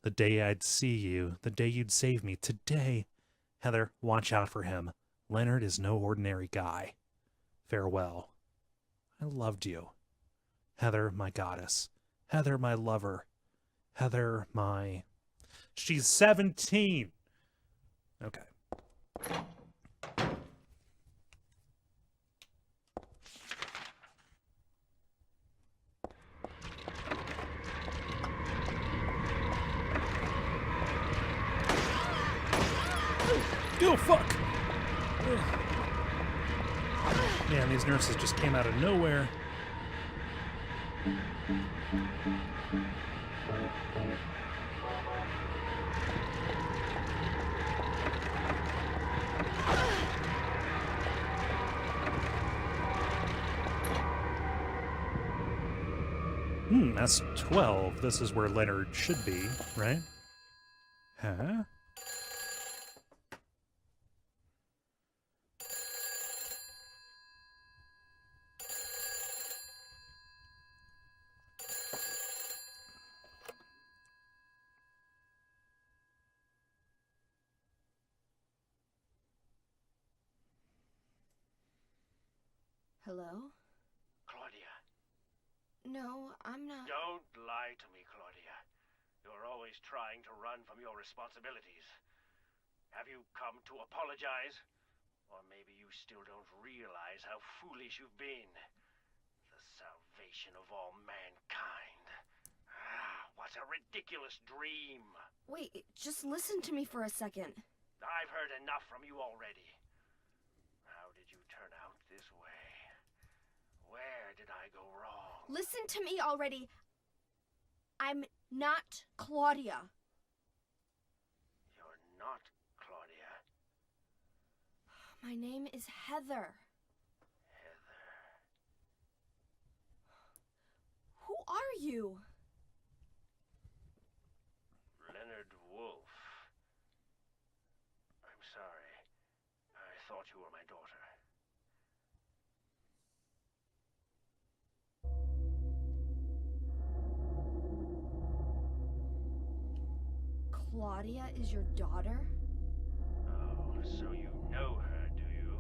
Speaker 1: The day I'd see you, the day you'd save me, today. Heather, watch out for him. Leonard is no ordinary guy. Farewell. I loved you. Heather, my goddess. Heather, my lover. Heather, my... She's 17! Okay. Oh, fuck! Ugh. Man, these nurses just came out of nowhere. That's 12. This is where Leonard should be, right? Huh?
Speaker 2: Hello?
Speaker 3: Claudia.
Speaker 2: No, I'm not.
Speaker 3: Don't lie to me, Claudia. You're always trying to run from your responsibilities. Have you come to apologize? Or maybe you still don't realize how foolish you've been. The salvation of all mankind. What a ridiculous dream.
Speaker 2: Wait, just listen to me for a second.
Speaker 3: I've heard enough from you already. How did you turn out this way? Where did I go wrong?
Speaker 2: Listen to me already. I'm not Claudia.
Speaker 3: You're not Claudia.
Speaker 2: My name is Heather.
Speaker 3: Heather.
Speaker 2: Who are you?
Speaker 3: Leonard Wolf. I'm sorry. I thought you were my daughter.
Speaker 2: Claudia is your daughter?
Speaker 3: Oh, so you know her, do you?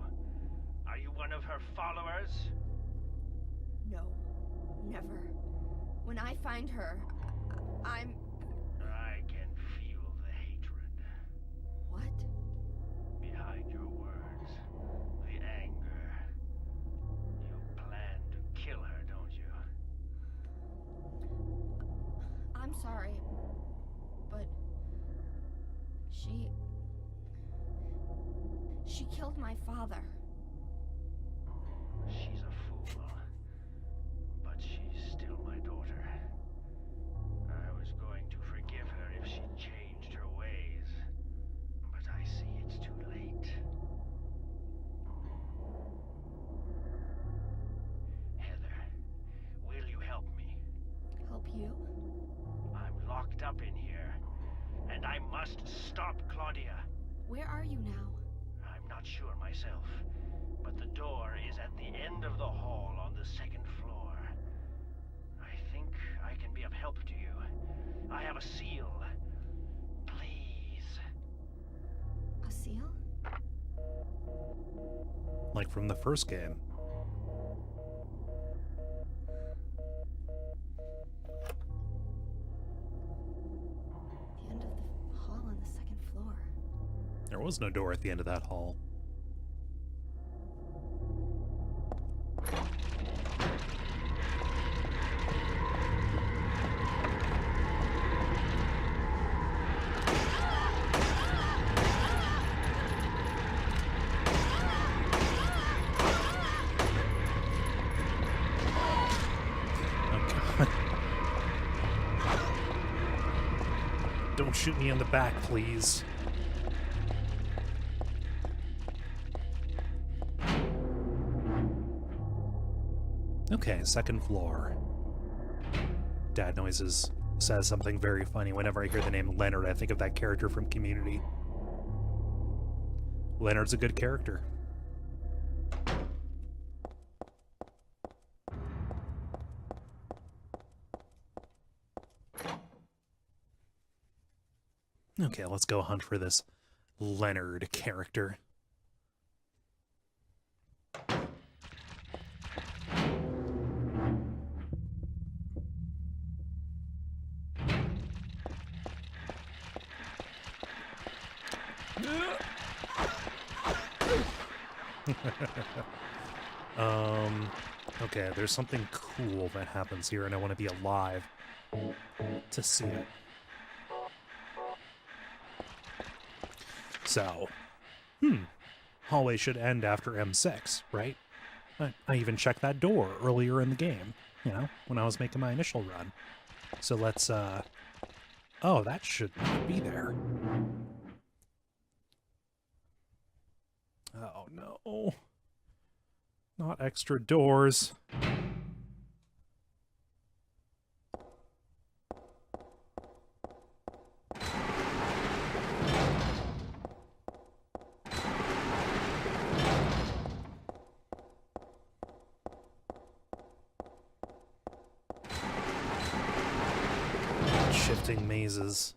Speaker 3: Are you one of her followers?
Speaker 2: No, never. When I find her, I'm...
Speaker 3: I can feel the hatred.
Speaker 2: What?
Speaker 3: Behind your words. The anger. You plan to kill her, don't you?
Speaker 2: I'm sorry, but... She killed my father.
Speaker 3: She's a fool. But she's still my daughter. I was going to forgive her if she changed her ways. But I see it's too late. Heather, will you help me?
Speaker 2: Help you?
Speaker 3: I'm locked up in here, and I must stop Claudia.
Speaker 2: Where are you now?
Speaker 3: I'm not sure myself, but the door is at the end of the hall on the second floor. I think I can be of help to you. I have a seal. Please.
Speaker 2: A seal?
Speaker 1: Like from the first game.
Speaker 2: The end of the hall on the second floor.
Speaker 1: There was no door at the end of that hall. Don't shoot me in the back, please. Okay, second floor. Dad Noises says something very funny. Whenever I hear the name Leonard, I think of that character from Community. Leonard's a good character. Okay, let's go hunt for this Leonard character. Okay, there's something cool that happens here, and I want to be alive to see it. So, Hallway should end after M6, right? I even checked that door earlier in the game, you know, when I was making my initial run. So let's, oh, that should not be there. Oh, no. Not extra doors. Shifting mazes.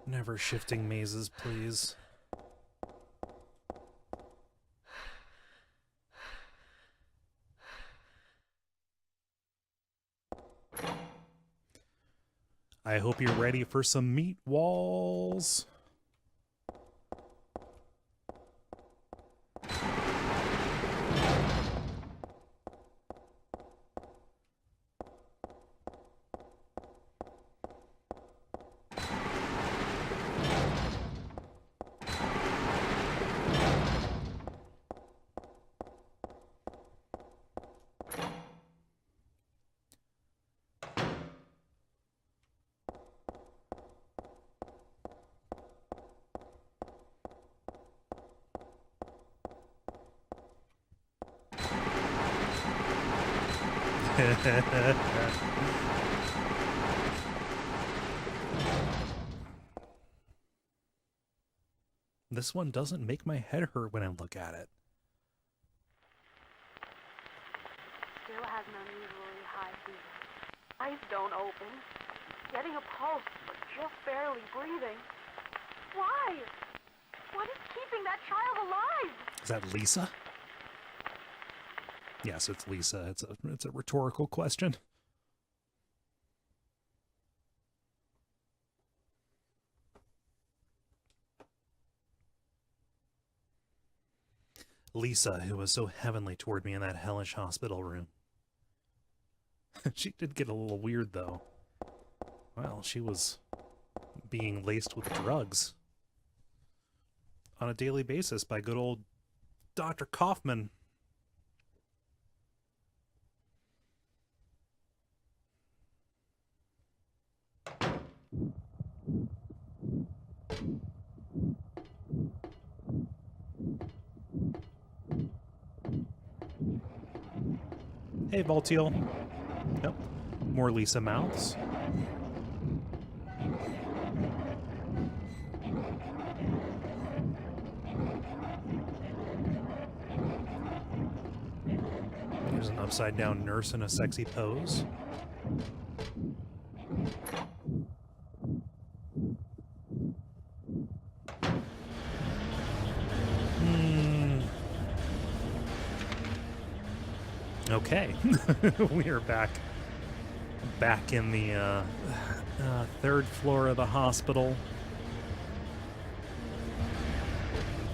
Speaker 1: Never shifting mazes, please. I hope you're ready for some meat walls. This one doesn't make my head hurt when I look at it.
Speaker 4: Still has an unusually high fever. Eyes don't open. Getting a pulse, but just barely breathing. Why? What is keeping that child alive?
Speaker 1: Is that Lisa? Yes, it's Lisa. It's a rhetorical question. Lisa, who was so heavenly toward me in that hellish hospital room. She did get a little weird, though. Well, she was being laced with drugs on a daily basis by good old Dr. Kaufman. Hey, Voltiel. Yep. More Lisa mouths. There's an upside-down nurse in a sexy pose. Okay, we are back in the third floor of the hospital.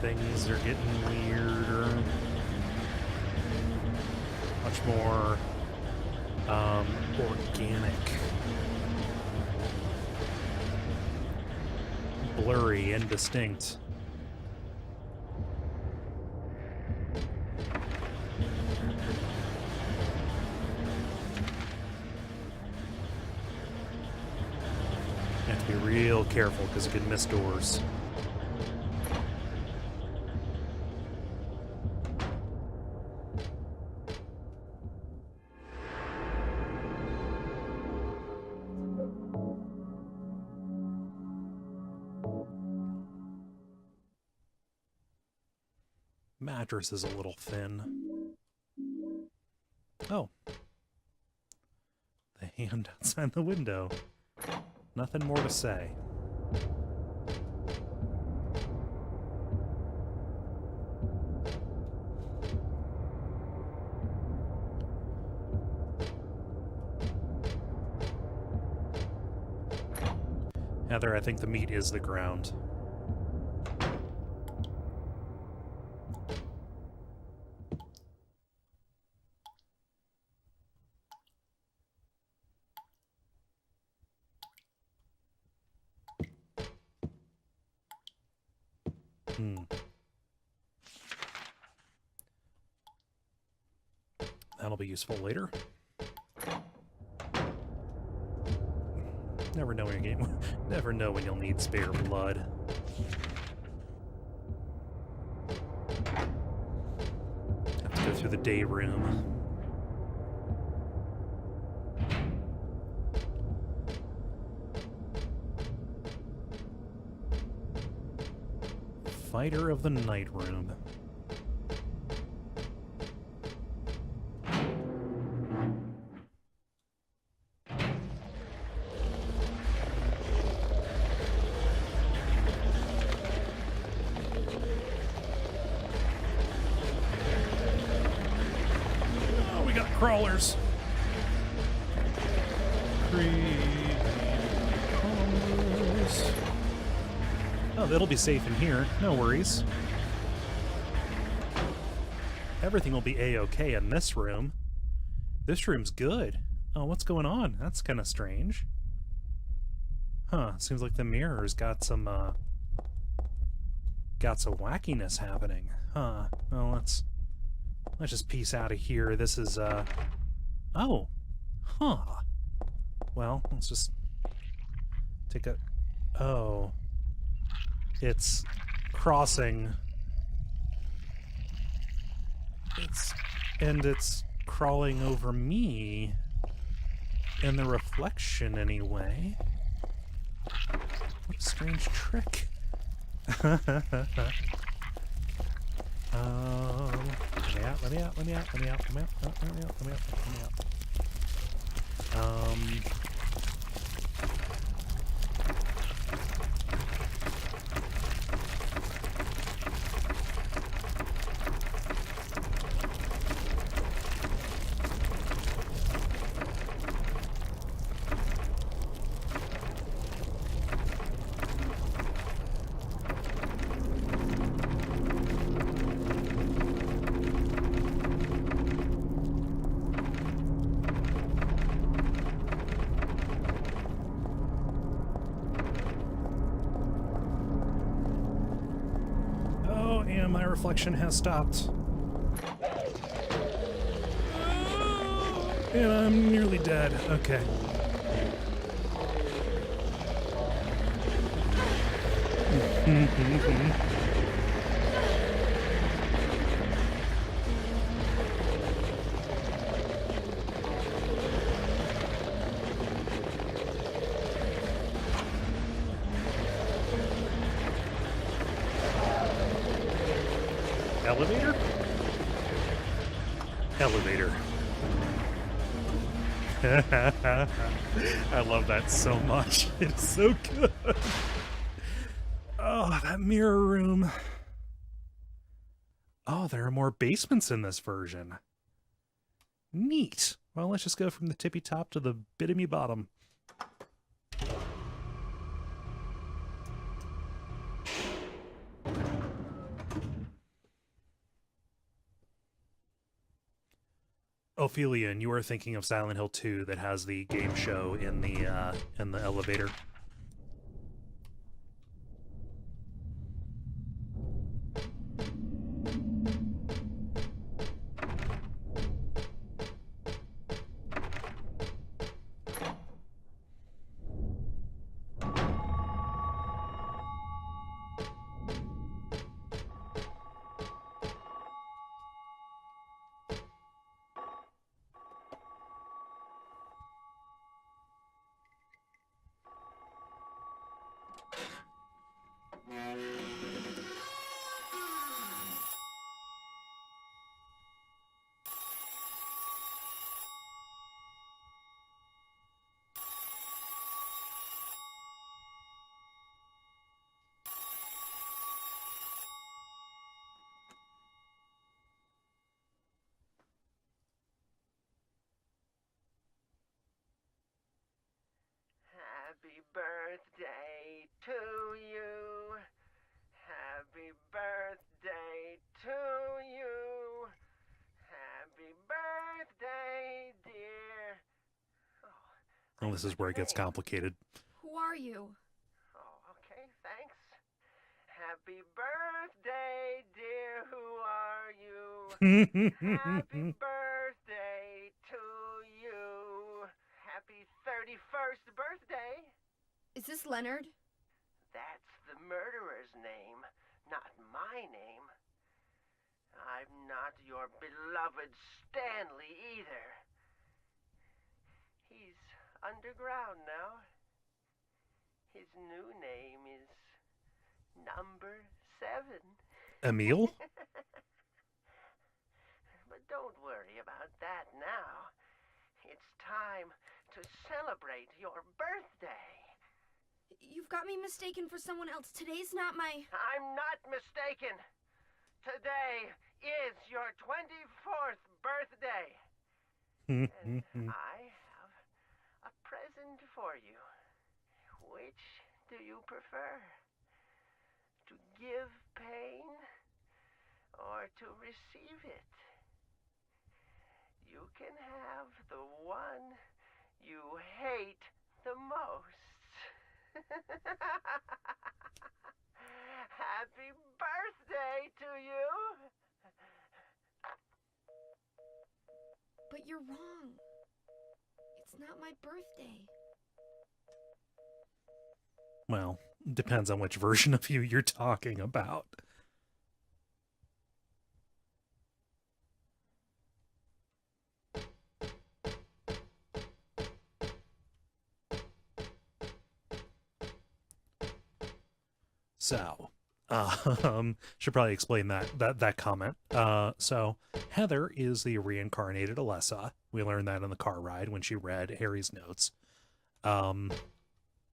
Speaker 1: Things are getting weirder, much more organic, blurry, indistinct. Real careful because you can miss doors. Mattress is a little thin. Oh. The hand outside the window. Nothing more to say. Heather, I think the meat is the ground. Hmm. That'll be useful later. Never know when your game. Never know when you'll need spare blood. Have to go through the day room. Fighter of the night room. Oh, we got crawlers. Crawlers. Oh, it'll be safe in here. No worries. Everything will be a-okay in this room. This room's good. Oh, what's going on? That's kind of strange. Huh, seems like the mirror's got some wackiness happening. Huh. Well, let's just peace out of here. This is, oh. Huh. Well, let's just take a... Oh. It's crossing. It's crawling over me in the reflection anyway. What a strange trick. Let me out. And my reflection has stopped. And I'm nearly dead. Okay. Elevator? Elevator. I love that so much. It's so good. Oh, that mirror room. Oh, there are more basements in this version. Neat. Well, let's just go from the tippy top to the bitty bottom. Ophelia, and you are thinking of Silent Hill 2 that has the game show in the elevator.
Speaker 3: Happy birthday to you. Happy birthday to you. Happy birthday, dear.
Speaker 1: Oh, this is where it gets complicated.
Speaker 2: Who are you?
Speaker 3: Oh, okay, thanks. Happy birthday Happy birthday to you. Happy 31st birthday.
Speaker 2: Is this Leonard?
Speaker 3: That's the murderer's name, not my name. I'm not your beloved Stanley either. He's underground now. His new name is Number 7.
Speaker 1: Emil?
Speaker 3: But don't worry about that now. It's time to celebrate your birthday.
Speaker 2: You've got me mistaken for someone else. Today's not my...
Speaker 3: I'm not mistaken. Today is your 24th birthday. And I have a present for you. Which do you prefer? To give pain or to receive it? You can have the one you hate the most. Happy birthday to you!
Speaker 2: But you're wrong. It's not my birthday.
Speaker 1: Well, depends on which version of you you're talking about. So, should probably explain that comment. So Heather is the reincarnated Alessa. We learned that in the car ride when she read Harry's notes.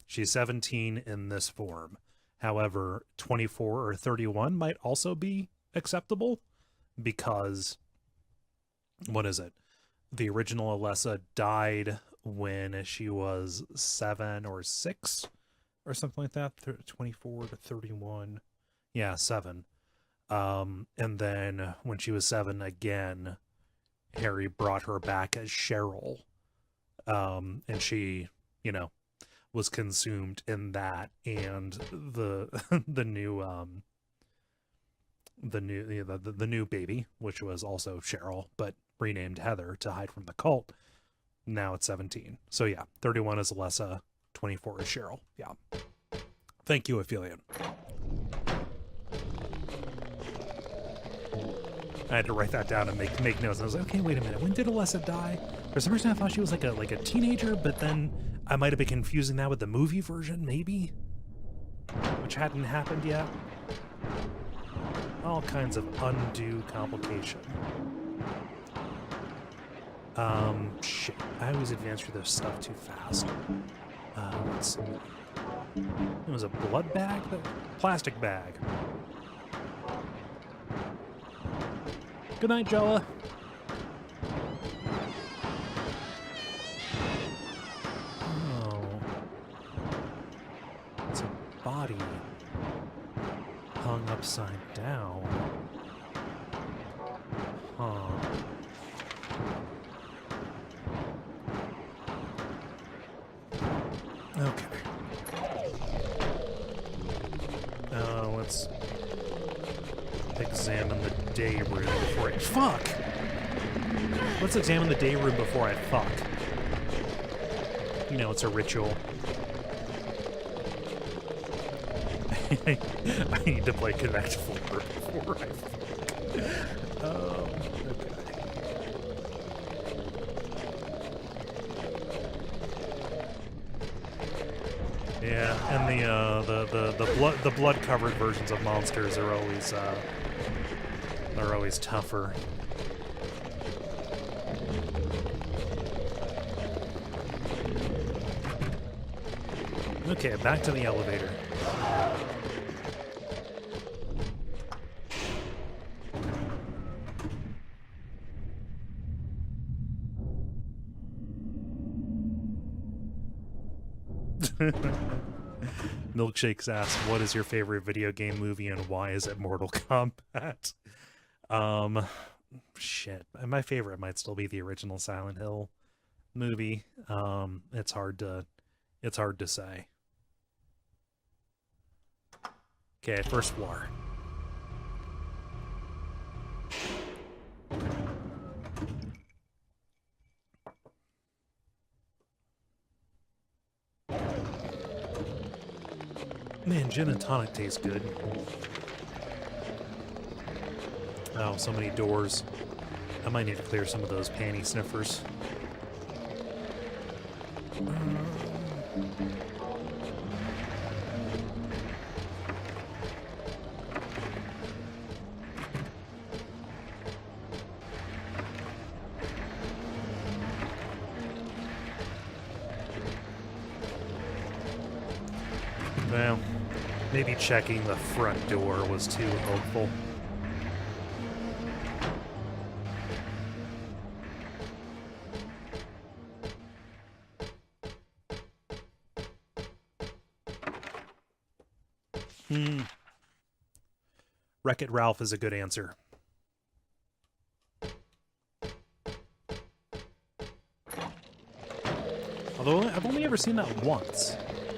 Speaker 1: She's 17 in this form. However, 24 or 31 might also be acceptable because, what is it? The original Alessa died when she was 7 or 6 or something like that. 24 to 31. Yeah, 7. And then when she was 7 again, Harry brought her back as Cheryl. And she, was consumed in that, and the new baby, which was also Cheryl, but renamed Heather to hide from the cult. Now it's 17. So yeah, 31 is Alessa, 24 is Cheryl. Yeah. Thank you, Aphelion. I had to write that down and make notes. I was like, okay, wait a minute. When did Alessa die? For some reason, I thought she was like a teenager, but then I might have been confusing that with the movie version, maybe, which hadn't happened yet. All kinds of undue complication. Shit. I always advance through this stuff too fast. Let's see. It was a blood bag? Plastic bag. Good night, Jella. Oh. It's a body hung upside down. Huh. Okay. Let's examine the day room before I fuck. Let's examine the day room before I fuck. It's a ritual. I need to play Connect 4 before I fuck. Okay. Yeah, and the blood covered versions of monsters are always tougher. Okay, back to the elevator. Milkshakes asks, what is your favorite video game movie and why is it Mortal Kombat? Shit. My favorite might still be the original Silent Hill movie. It's hard to say. Okay, first floor. Man, gin and tonic tastes good. Oh, so many doors. I might need to clear some of those panty sniffers. Well, maybe checking the front door was too hopeful. Wreck-It Ralph is a good answer. Although I've only ever seen that once.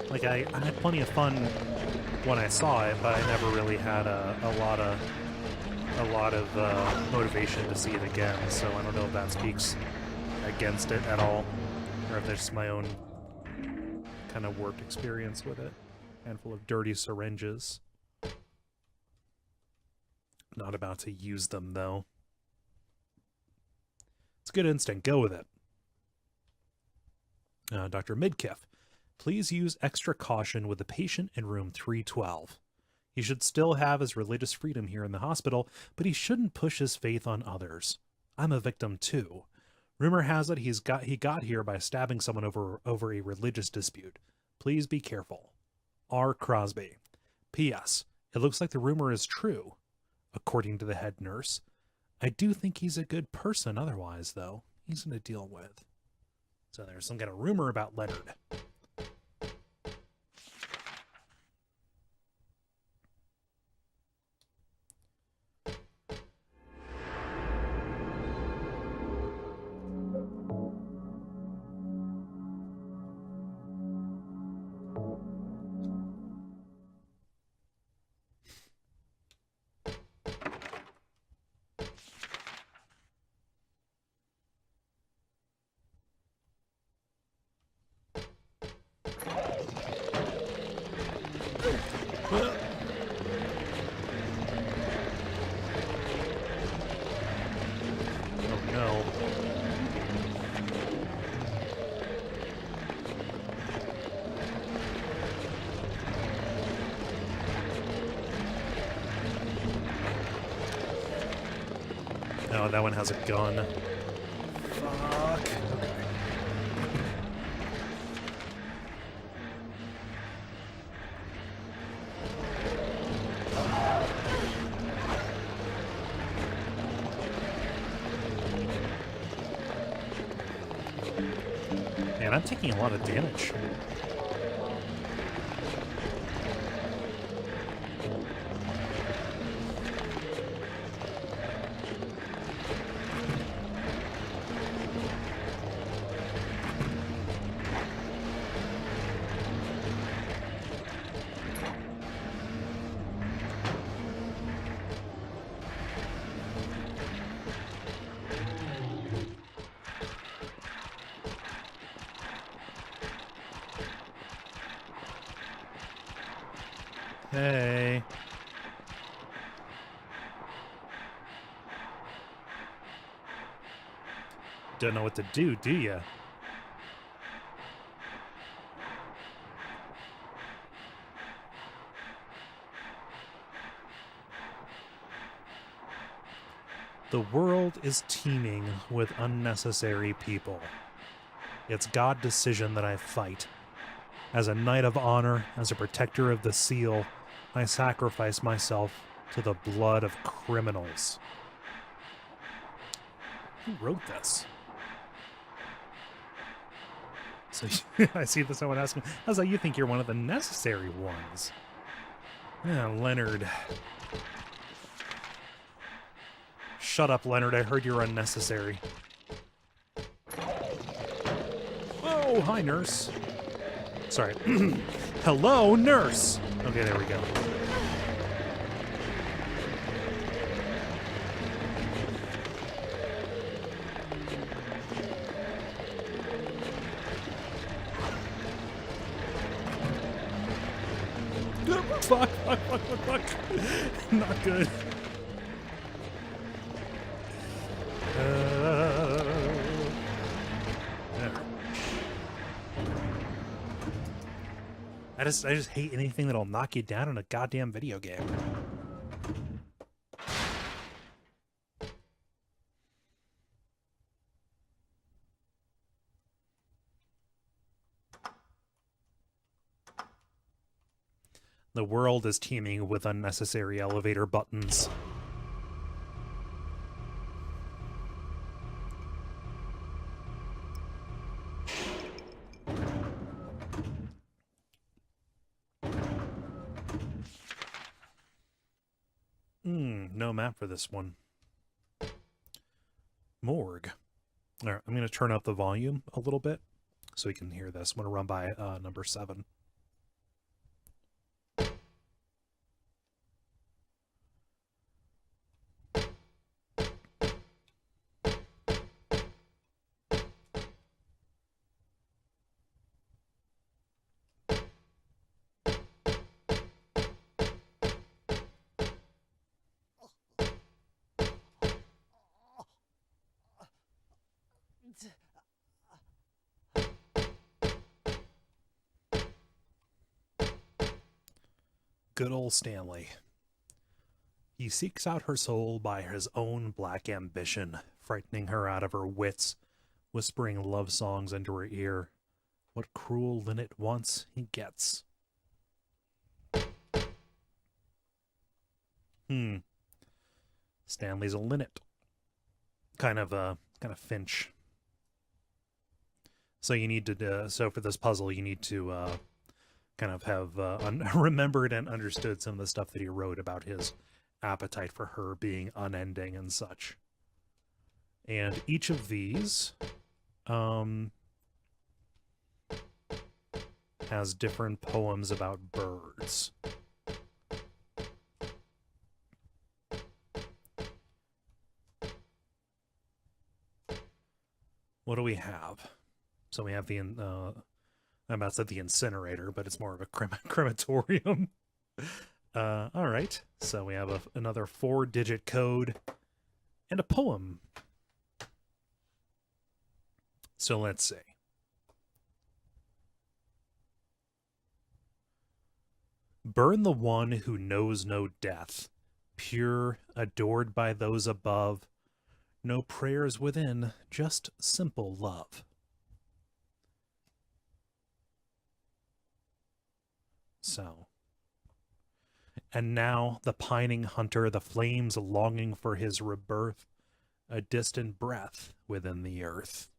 Speaker 1: Like, I had plenty of fun when I saw it, but I never really had a lot of motivation to see it again, so I don't know if that speaks against it at all, or if there's my own kind of warped experience with it. Handful of dirty syringes. Not about to use them, though. It's a good instinct. Go with it. Dr. Midkiff, please use extra caution with the patient in room 312. He should still have his religious freedom here in the hospital, but he shouldn't push his faith on others. I'm a victim, too. Rumor has it he got here by stabbing someone over a religious dispute. Please be careful. R. Crosby. P.S. It looks like the rumor is true, according to the head nurse. I do think he's a good person otherwise, though. Easy to deal with. So there's some kind of rumor about Leonard. Oh, that one has a gun. Fuck. Okay. Man, I'm taking a lot of damage. Hey. Don't know what to do you? The world is teeming with unnecessary people. It's God's decision that I fight. As a knight of honor, as a protector of the seal, I sacrifice myself to the blood of criminals. Who wrote this? So I see that someone asking, I was like, you think you're one of the necessary ones. Yeah, Leonard. Shut up, Leonard. I heard you're unnecessary. Oh, hi, nurse. Sorry. Hello, nurse! Okay, there we go. fuck, fuck, fuck, fuck, fuck. Not good. Yeah. I just hate anything that'll knock you down in a goddamn video game. The world is teeming with unnecessary elevator buttons. No map for this one. Morgue. All right, I'm going to turn up the volume a little bit so we can hear this. I'm going to run by number 7. Good old Stanley. He seeks out her soul by his own black ambition, frightening her out of her wits, whispering love songs into her ear. What cruel linnet wants, he gets. Stanley's a linnet. Kind of Finch. So you need to, so for this puzzle, you need to kind of have remembered and understood some of the stuff that he wrote about his appetite for her being unending and such. And each of these has different poems about birds. What do we have? So we have the, I'm about to say the incinerator, but it's more of a crematorium. All right. So we have another 4-digit code and a poem. So let's see. Burn the one who knows no death, pure, adored by those above. No prayers within, just simple love. So, and now the pining hunter, the flames longing for his rebirth, a distant breath within the earth.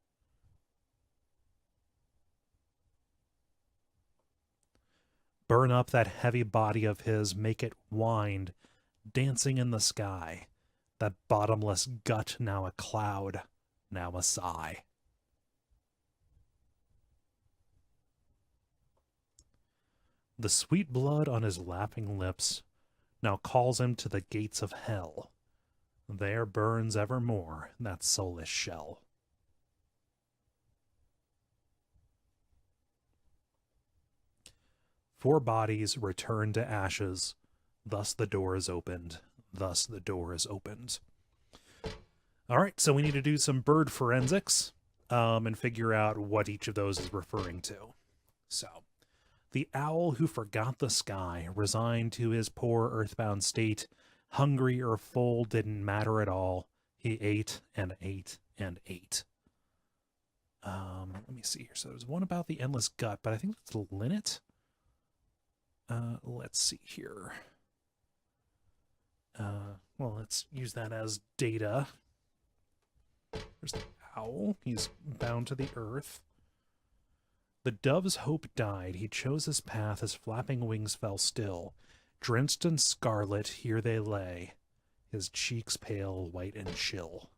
Speaker 1: Burn up that heavy body of his, make it wind, dancing in the sky. That bottomless gut, now a cloud, now a sigh. The sweet blood on his laughing lips now calls him to the gates of hell. There burns evermore that soulless shell. Four bodies return to ashes, thus the door is opened. Thus the door is opened. All right, so we need to do some bird forensics and figure out what each of those is referring to. So, the owl who forgot the sky, resigned to his poor earthbound state, hungry or full didn't matter at all. He ate and ate and ate. Let me see here. So there's one about the endless gut, but I think that's the linnet. Let's see here. Well, let's use that as data. There's the owl. He's bound to the earth. The dove's hope died. He chose his path. His flapping wings fell still. Drenched in scarlet, here they lay. His cheeks pale, white, and chill.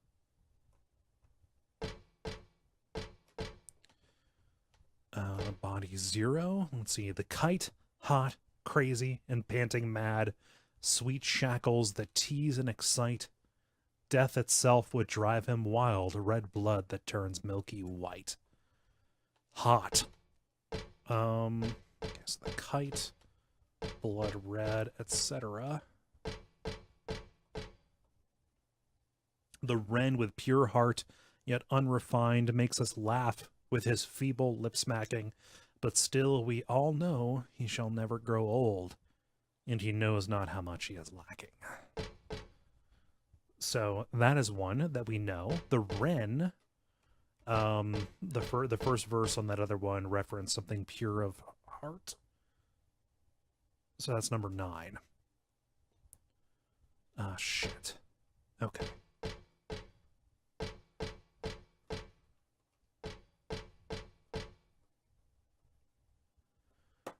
Speaker 1: Body 0. Let's see. The kite, hot, crazy, and panting mad. Sweet shackles that tease and excite. Death itself would drive him wild, red blood that turns milky white. Hot. Okay, so the kite. blood red, etc. The wren with pure heart, yet unrefined, makes us laugh with his feeble lip-smacking, but still we all know he shall never grow old, and he knows not how much he is lacking. So that is one that we know. The wren, the first verse on that other one referenced something pure of heart. So that's number 9. Ah, shit. Okay.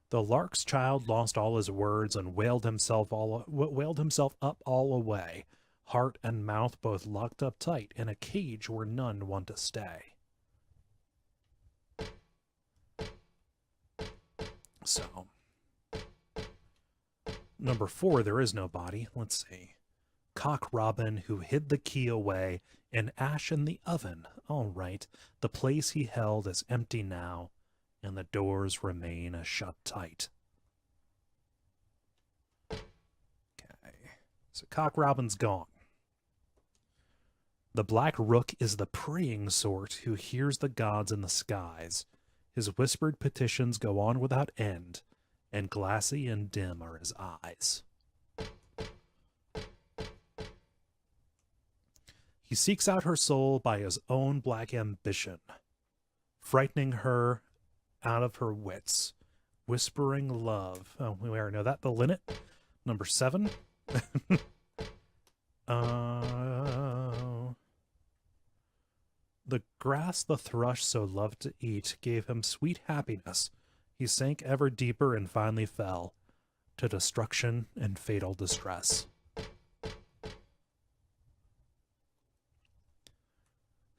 Speaker 1: The lark's child lost all his words and wailed himself up all away, heart and mouth both locked up tight in a cage where none want to stay. So, number 4, there is no body. Let's see. Cock Robin, who hid the key away in ash in the oven. All right, the place he held is empty now, and the doors remain shut tight. Okay, so Cock Robin's gone. The black rook is the praying sort who hears the gods in the skies. His whispered petitions go on without end, and glassy and dim are his eyes. He seeks out her soul by his own black ambition, frightening her out of her wits, whispering love. Oh, we already know that. The linnet, number 7. The grass the thrush so loved to eat gave him sweet happiness. He sank ever deeper and finally fell to destruction and fatal distress.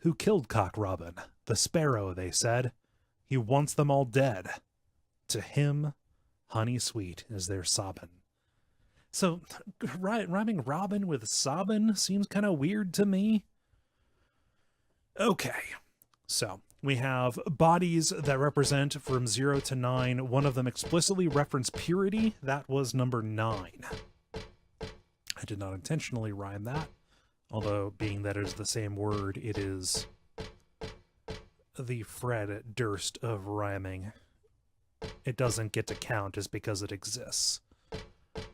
Speaker 1: Who killed Cock Robin? The sparrow, they said. He wants them all dead. To him, honey sweet is their sobbin'. So, rhyming robin with sobbin' seems kind of weird to me. Okay, so we have bodies that represent from 0 to 9. One of them explicitly referenced purity. That was number 9. I did not intentionally rhyme that, although being that it is the same word, it is the Fred Durst of rhyming. It doesn't get to count just because it exists.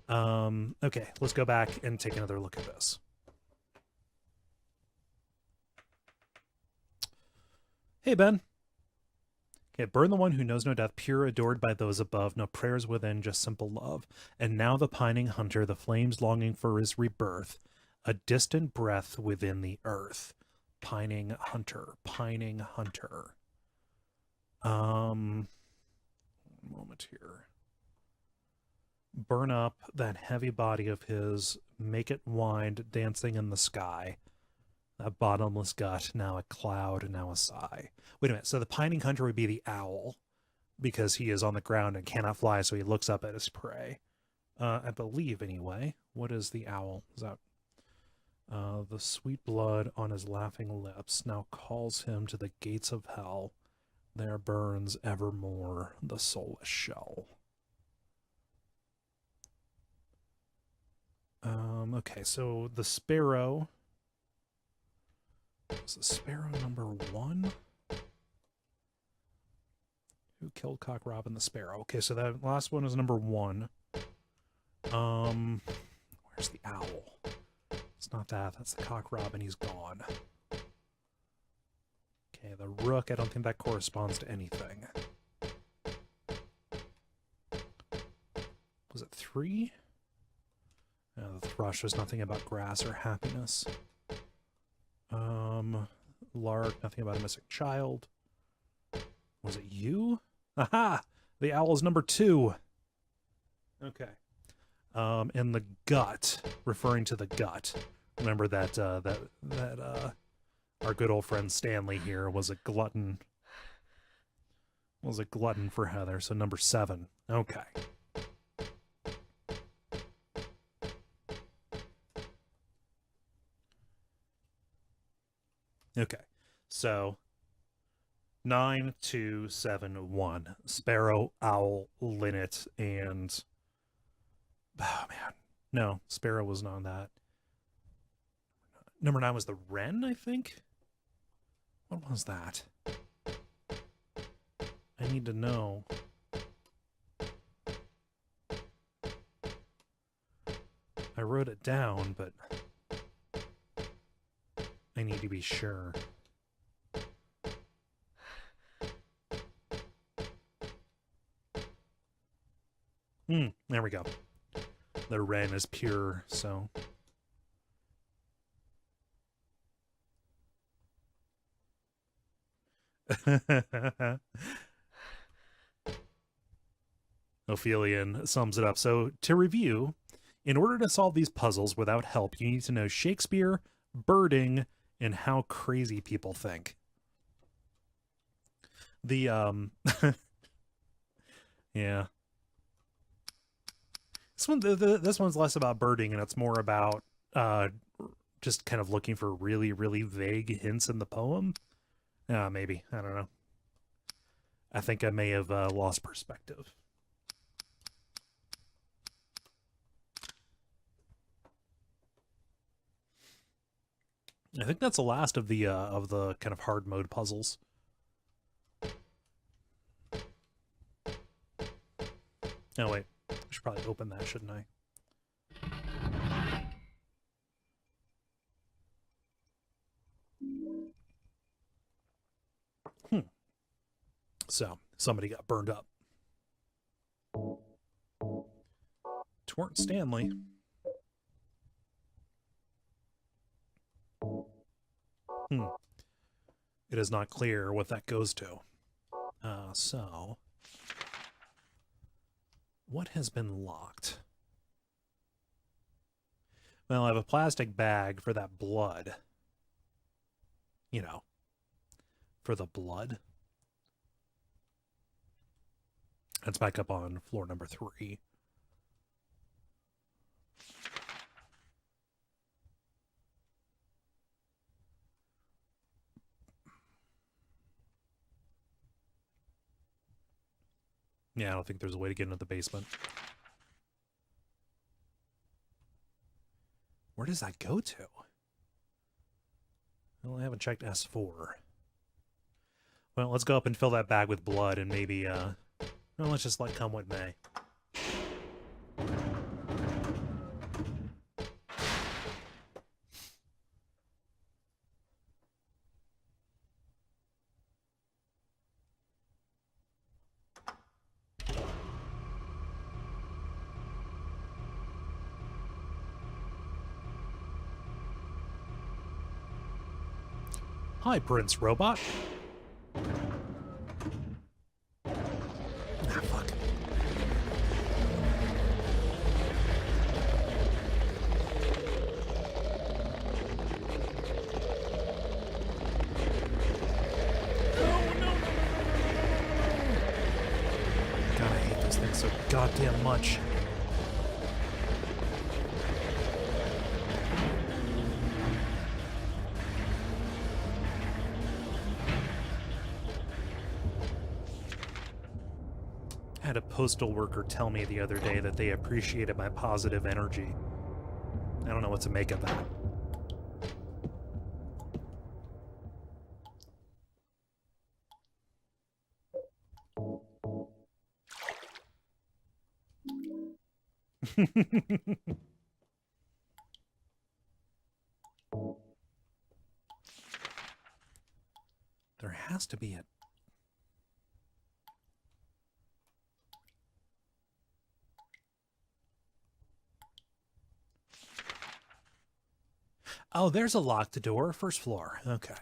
Speaker 1: Okay, let's go back and take another look at this. Hey, Ben. Okay, burn the one who knows no death, pure, adored by those above, no prayers within, just simple love. And now the pining hunter, the flames longing for his rebirth, a distant breath within the earth. Pining hunter, pining hunter. One moment here. Burn up that heavy body of his, make it wind, dancing in the sky. That bottomless gut, now a cloud, now a sigh. Wait a minute, so the pining hunter would be the owl, because he is on the ground and cannot fly, so he looks up at his prey. I believe, anyway. What is the owl? Is that the sweet blood on his laughing lips now calls him to the gates of hell. There burns evermore the soulless shell. Okay, so the sparrow... Is the sparrow number 1? Who killed Cock Robin the sparrow? Okay, so that last one is number 1. Where's the owl? It's not that. That's the Cock Robin. He's gone. Okay, the rook, I don't think that corresponds to anything. Was it 3? The thrush was nothing about grass or happiness. Lark, nothing about a missing child. Was it you? Aha! The owl is number 2. Okay. And the gut, referring to the gut. Remember that our good old friend Stanley here was a glutton. Was a glutton for Heather, so number 7. Okay. Okay, so 9, 2, 7, 1. Sparrow, owl, linnet, and Oh, man. No, Sparrow was not on that. Number 9 was the Wren, I think? What was that? I need to know. I wrote it down, but I need to be sure. There we go. The Wren is pure, so... Ophelian sums it up. So, to review, in order to solve these puzzles without help, you need to know Shakespeare, birding, and how crazy people think. The, yeah. This one's less about birding, and it's more about just kind of looking for really, really vague hints in the poem. Maybe. I don't know. I think I may have lost perspective. I think that's the last of the kind of hard mode puzzles. Oh wait, I should probably open that, shouldn't I? So, somebody got burned up. Tweren't Stanley. It is not clear what that goes to. So, what has been locked? Well, I have a plastic bag for that blood. You know, for the blood. That's back up on floor number 3. Yeah, I don't think there's a way to get into the basement. Where does that go to? Well, I haven't checked S4. Well, let's go up and fill that bag with blood and maybe, well, let's just let come what may. Hi, Prince Robot. Ah, fuck. God, I hate this thing so goddamn much. I had a postal worker tell me the other day that they appreciated my positive energy. I don't know what to make of that. There has to be a... Oh, there's a locked door. First floor. Okay.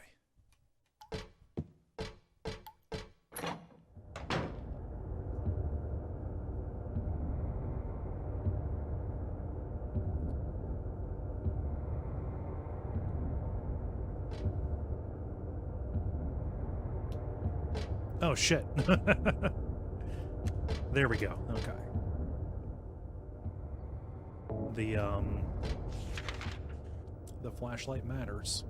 Speaker 1: Oh, shit. There we go. Okay. The flashlight matters.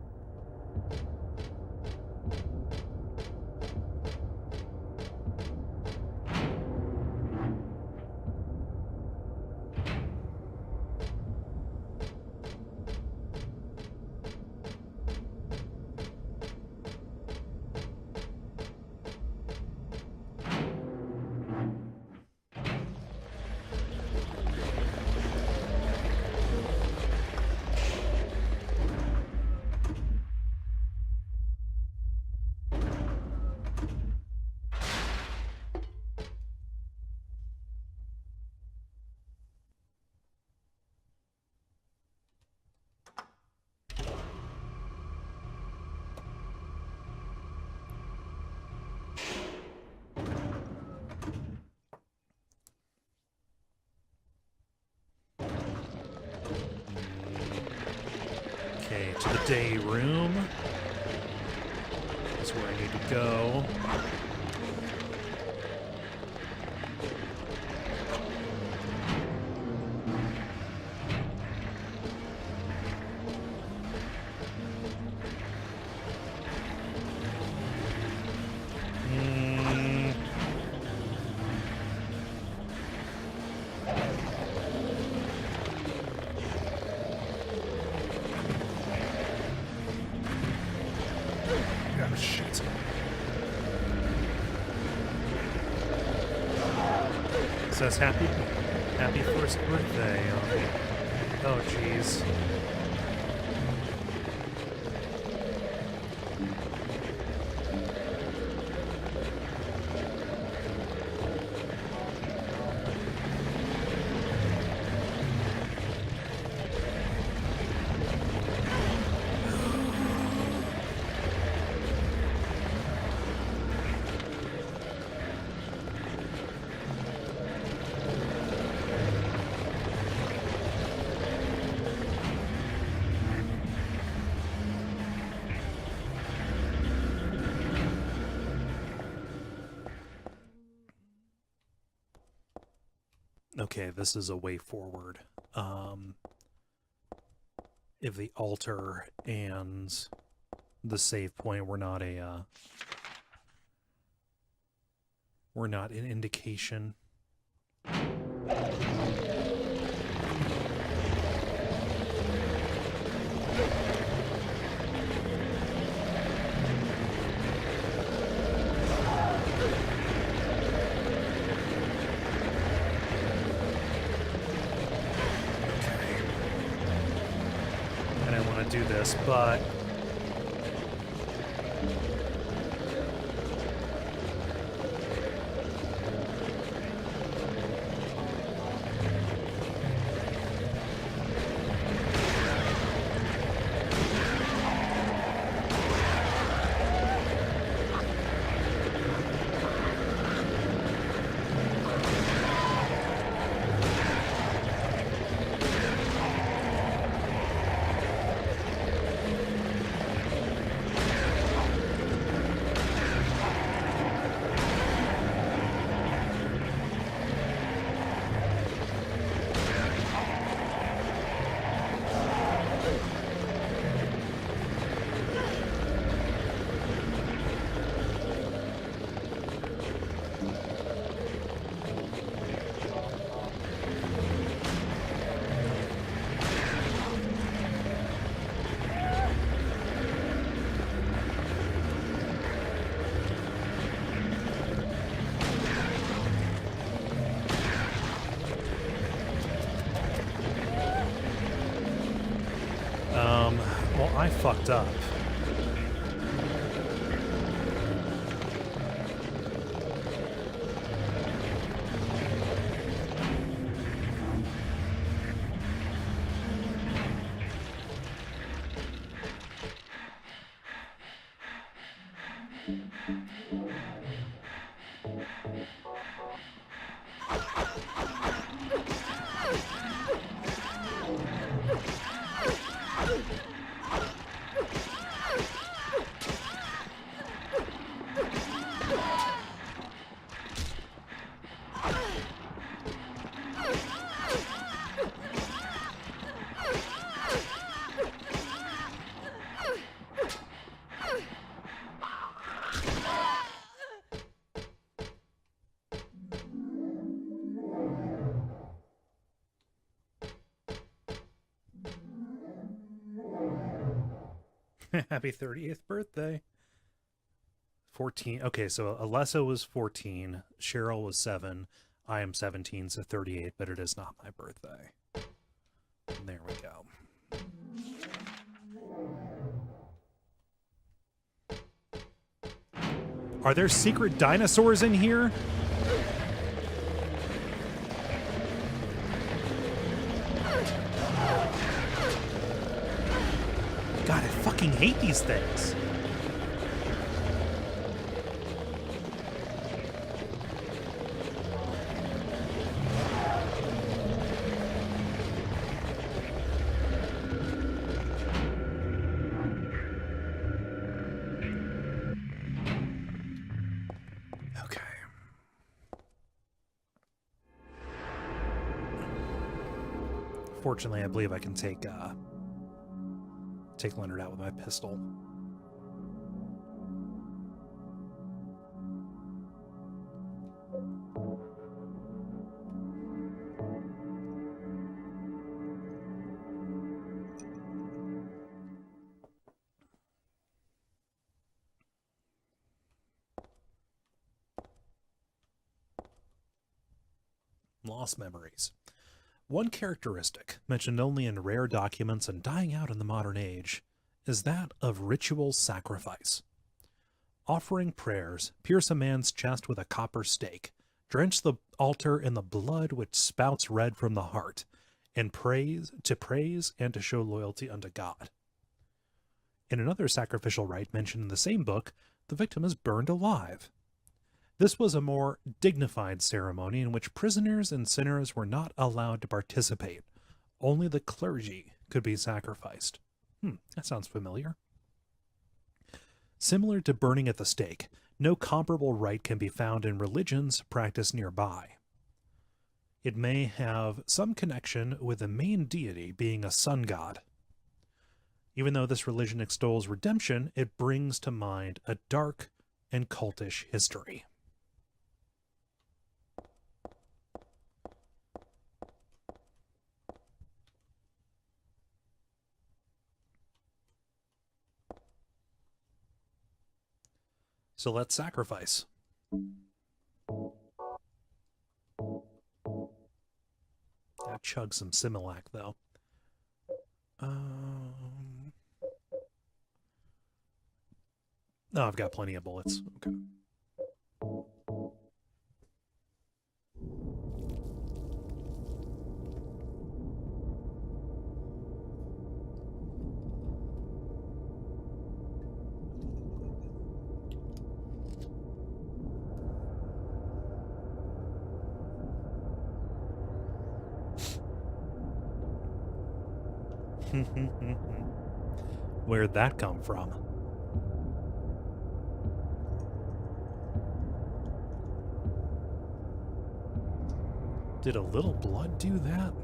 Speaker 1: day room. That's where I need to go. Oh, shit. Says happy first birthday. Oh, jeez. Okay, this is a way forward. If the altar and the save point were not an indication. Do this, but well, I fucked up. Happy 30th birthday. 14. Okay, so Alessa was 14. Cheryl was 7. I am 17, so 38, but it is not my birthday. And there we go. Are there secret dinosaurs in here? God, I fucking hate these things. Fortunately, I believe I can take Leonard out with my pistol. Lost memories. One characteristic, mentioned only in rare documents and dying out in the modern age, is that of ritual sacrifice. Offering prayers, pierce a man's chest with a copper stake, drench the altar in the blood which spouts red from the heart, and praise and to show loyalty unto God. In another sacrificial rite mentioned in the same book, the victim is burned alive. This was a more dignified ceremony in which prisoners and sinners were not allowed to participate. Only the clergy could be sacrificed. That sounds familiar. Similar to burning at the stake, no comparable rite can be found in religions practiced nearby. It may have some connection with the main deity being a sun god. Even though this religion extols redemption, it brings to mind a dark and cultish history. So let's sacrifice. Gotta chug some Similac, though. Oh, I've got plenty of bullets. Okay. Where'd that come from? Did a little blood do that?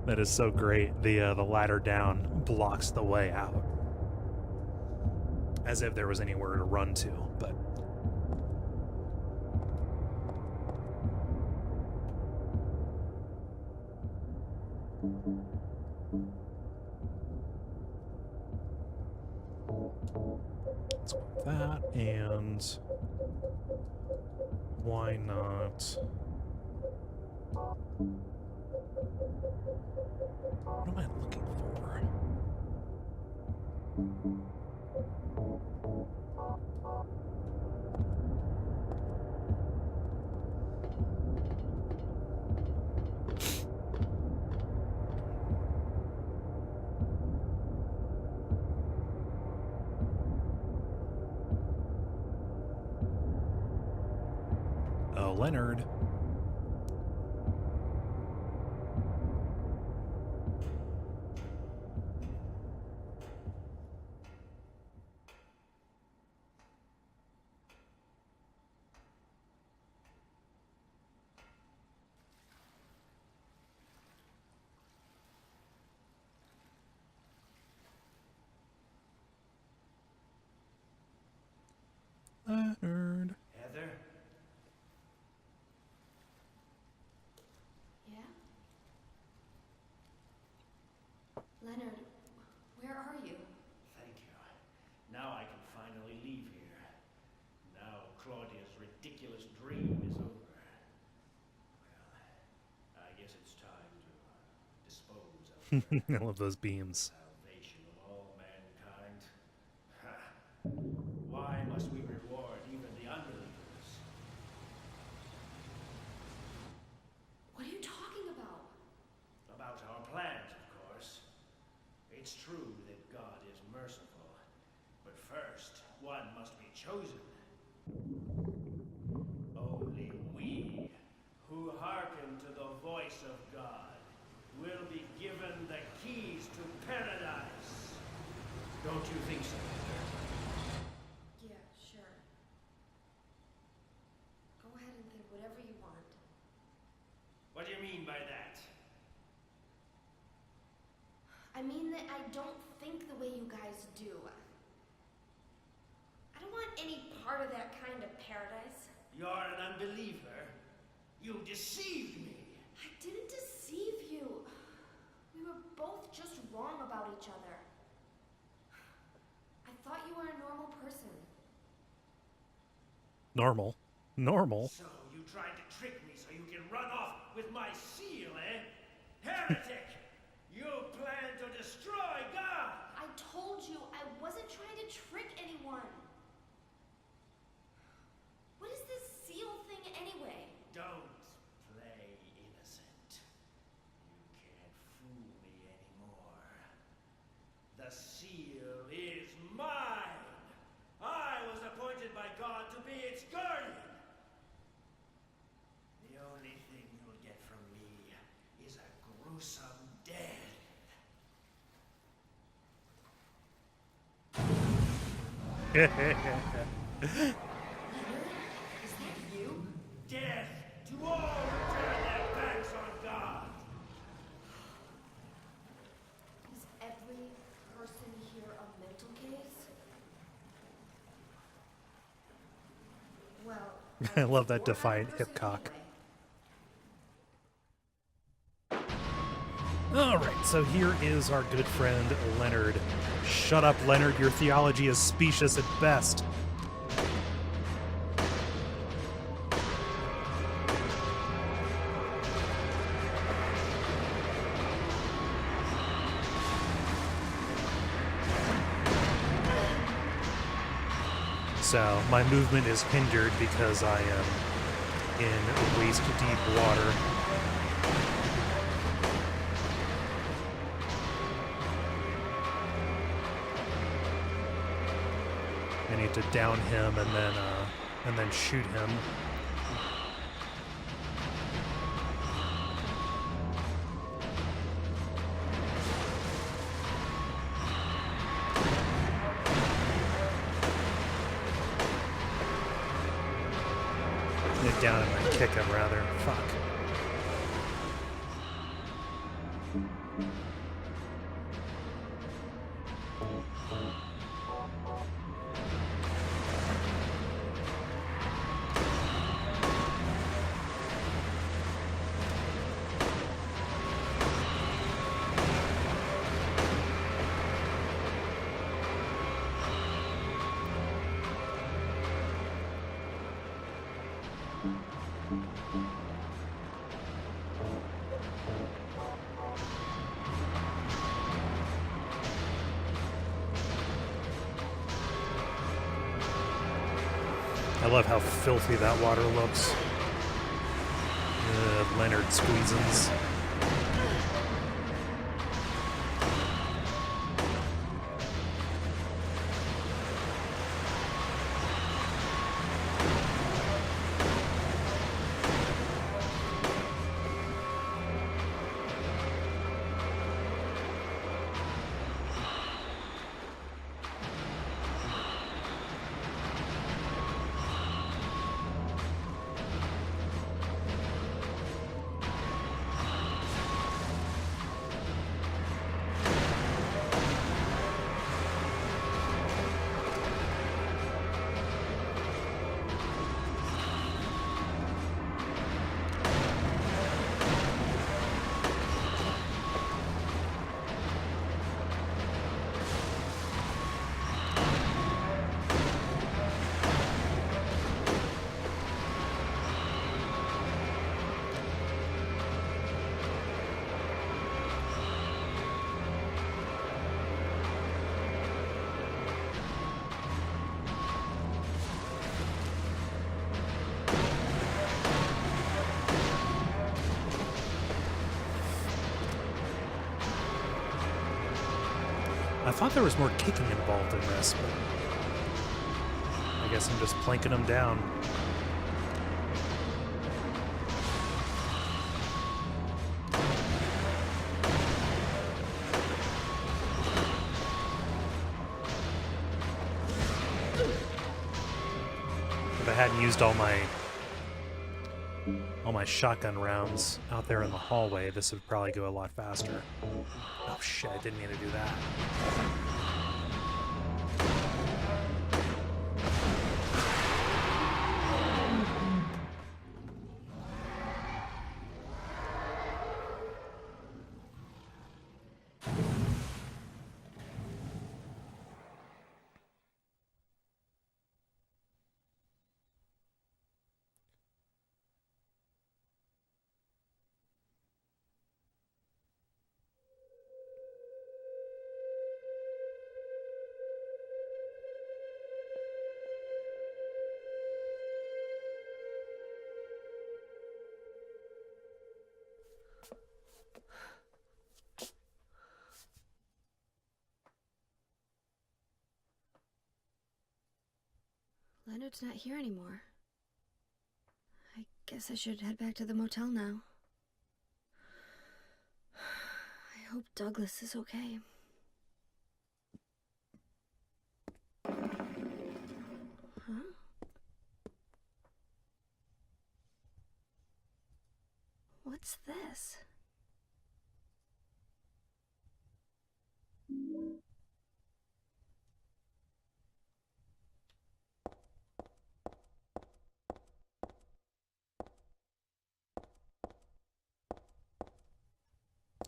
Speaker 1: That is so great. The ladder down blocks the way out. As if there was anywhere to run to, but... Let's go with that, and... why not... What am I looking for? Oh, Leonard. Leonard.
Speaker 3: Heather?
Speaker 2: Yeah? Leonard, where are you?
Speaker 3: Thank you. Now I can finally leave here. Now Claudia's ridiculous dream is over. Well, I guess it's time to dispose of her.
Speaker 1: I love those beams.
Speaker 3: Salvation of all mankind. Ha! Why must we reward even the unbelievers?
Speaker 2: What are you talking about?
Speaker 3: About our plans, of course. It's true that God is merciful, but first, one must be chosen. Only we, who hearken to the voice of God, will be given the keys to paradise. Don't you think so, Peter?
Speaker 2: Yeah, sure. Go ahead and think whatever you want. admit I don't think the way you guys do. I don't want any part of that kind of paradise.
Speaker 3: You're an unbeliever. You deceived me.
Speaker 2: I didn't deceive you. We were both just wrong about each other. I thought you were a normal person.
Speaker 1: Normal. Normal.
Speaker 3: So you tried to trick me so you can run off with my seal, eh? Heretic! You plan to destroy God!
Speaker 2: I told you I wasn't trying to trick anyone. What is this seal thing anyway?
Speaker 3: Don't play innocent. You can't fool me anymore. The seal is mine! I was appointed by God to be its guardian! The only thing you'll get from me is a gruesome death.
Speaker 2: Is that you?
Speaker 3: Death to all who turn their backs on God!
Speaker 2: Is every person here a mental case? Well,
Speaker 1: I love that
Speaker 2: you're
Speaker 1: defiant
Speaker 2: not a
Speaker 1: hip
Speaker 2: person
Speaker 1: cock.
Speaker 2: anyway.
Speaker 1: Alright, so here is our good friend Leonard. Shut up, Leonard. Your theology is specious at best. So, my movement is hindered because I am in waist-deep water. I need to down him and then shoot him. Down him and kick him, rather. Fuck. I love how filthy that water looks. Leonard squeezins. I thought there was more kicking involved in this, but I guess I'm just planking them down. If I hadn't used all my all my shotgun rounds out there in the hallway, this would probably go a lot faster. Oh shit, I didn't mean to do that.
Speaker 2: Leonard's not here anymore. I guess I should head back to the motel now. I hope Douglas is okay. Huh? What's this?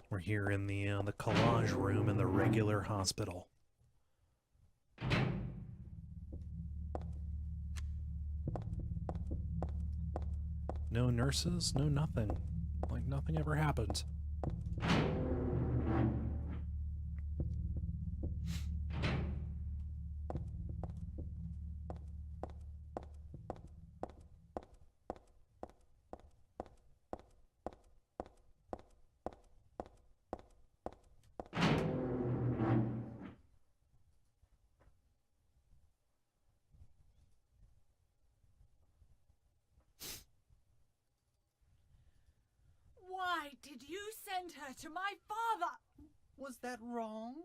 Speaker 1: We're here in the collage room in the regular hospital. No nurses, no nothing. Like nothing ever happened.
Speaker 5: Why did you send her to my father?
Speaker 6: Was that wrong?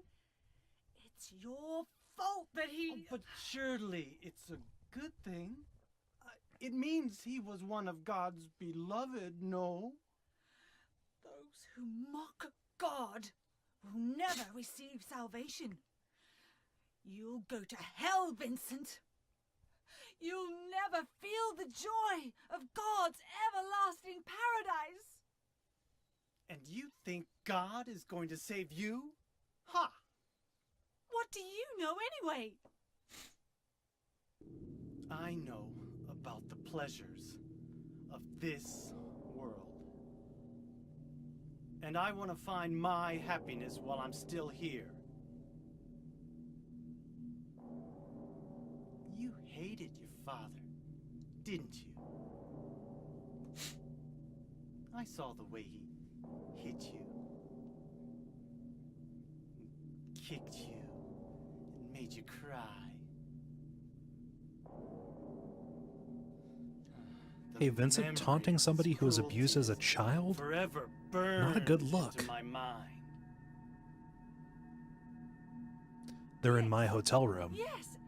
Speaker 5: It's your fault that he...
Speaker 6: Oh, but surely it's a good thing. It means he was one of God's beloved, no?
Speaker 5: Those who mock God will never receive salvation. You'll go to hell, Vincent. You'll never feel the joy of God's everlasting paradise.
Speaker 6: And you think God is going to save you? Ha!
Speaker 5: What do you know anyway?
Speaker 6: I know about the pleasures of this world. And I want to find my happiness while I'm still here. You hated your father, didn't you? I saw the way he hit you, kicked you, and made you cry.
Speaker 1: Hey, Vincent, taunting somebody who was abused as a child?
Speaker 6: Forever burned
Speaker 1: Not a good look.
Speaker 6: into my mind.
Speaker 1: They're in my hotel room.
Speaker 5: Yes,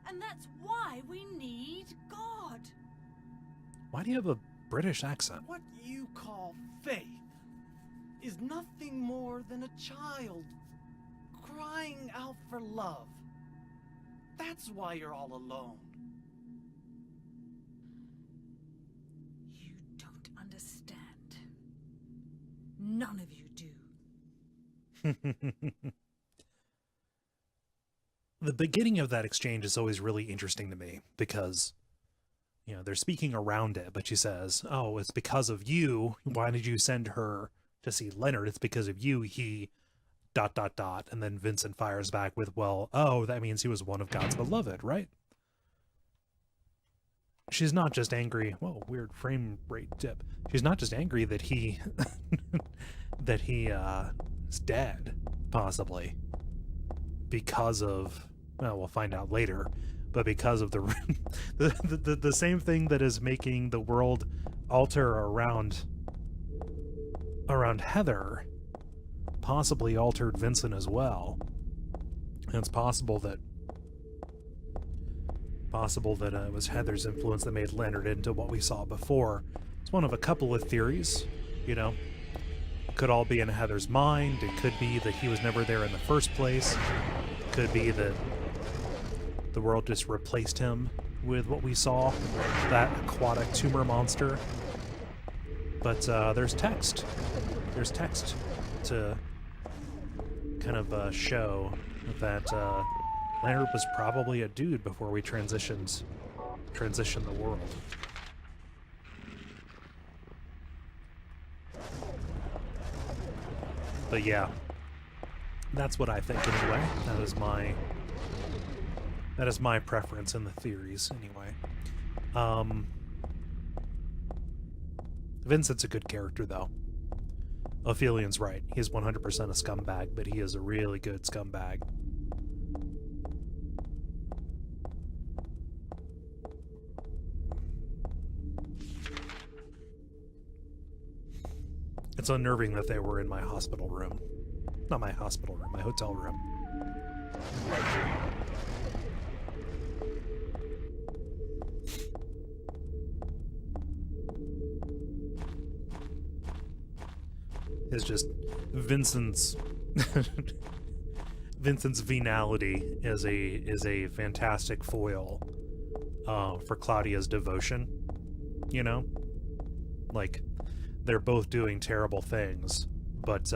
Speaker 5: and that's why we need God.
Speaker 1: Why do you have a British accent?
Speaker 6: What you call faith is nothing more than a child crying out for love. That's why you're all alone.
Speaker 5: You don't understand. None of you do.
Speaker 1: The beginning of that exchange is always really interesting to me because, you know, they're speaking around it, but she says, oh, it's because of you. Why did you send her to see Leonard? It's because of you, he ... And then Vincent fires back with, well, oh, that means he was one of God's beloved, right? She's not just angry. Whoa, weird frame rate dip. She's not just angry that he that he is dead, possibly, because of, well, we'll find out later, but because of the same thing that is making the world alter around Heather possibly altered Vincent as well. And it's possible that it was Heather's influence that made Leonard into what we saw before, It's one of a couple of theories, you know. It could all be in Heather's mind. It could be that he was never there in the first place. It could be that the world just replaced him with what we saw, that aquatic tumor monster. But there's text. There's text to kind of show that Leonard was probably a dude before we transitioned the world. But yeah, that's what I think anyway. That is my preference in the theories anyway. Vincent's a good character though. Ophelian's right. He's 100% a scumbag, but he is a really good scumbag. It's unnerving that they were in my hospital room. Not my hospital room, my hotel room. It's just Vincent's Vincent's venality is a fantastic foil for Claudia's devotion. You know? Like, they're both doing terrible things, but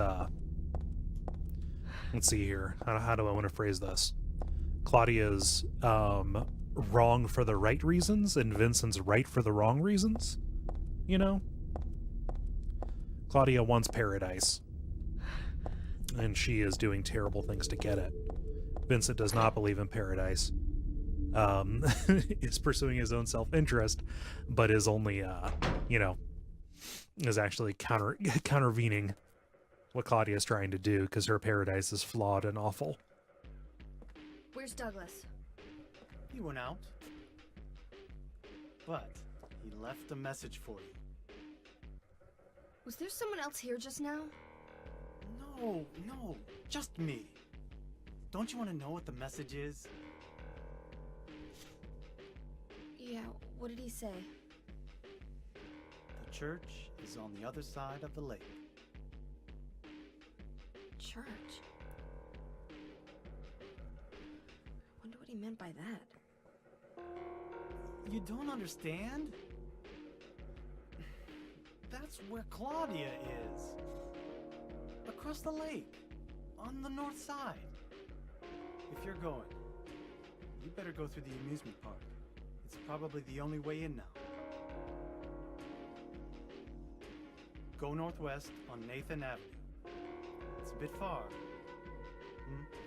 Speaker 1: let's see here. How do I want to phrase this? Claudia's wrong for the right reasons, and Vincent's right for the wrong reasons. You know? Claudia wants paradise, and she is doing terrible things to get it. Vincent does not believe in paradise. Is pursuing his own self-interest, but is only, is actually countervening what Claudia is trying to do, because her paradise is flawed and awful.
Speaker 2: Where's Douglas?
Speaker 6: He went out. But he left a message for you.
Speaker 2: Was there someone else here just now?
Speaker 6: No, just me. Don't you want to know what the message is?
Speaker 2: Yeah, what did he say?
Speaker 6: The church is on the other side of the lake.
Speaker 2: Church? Wonder what he meant by that.
Speaker 6: You don't understand? That's where Claudia is. Across the lake. On the north side. If you're going, you better go through the amusement park. It's probably the only way in now. Go northwest on Nathan Avenue. It's a bit far.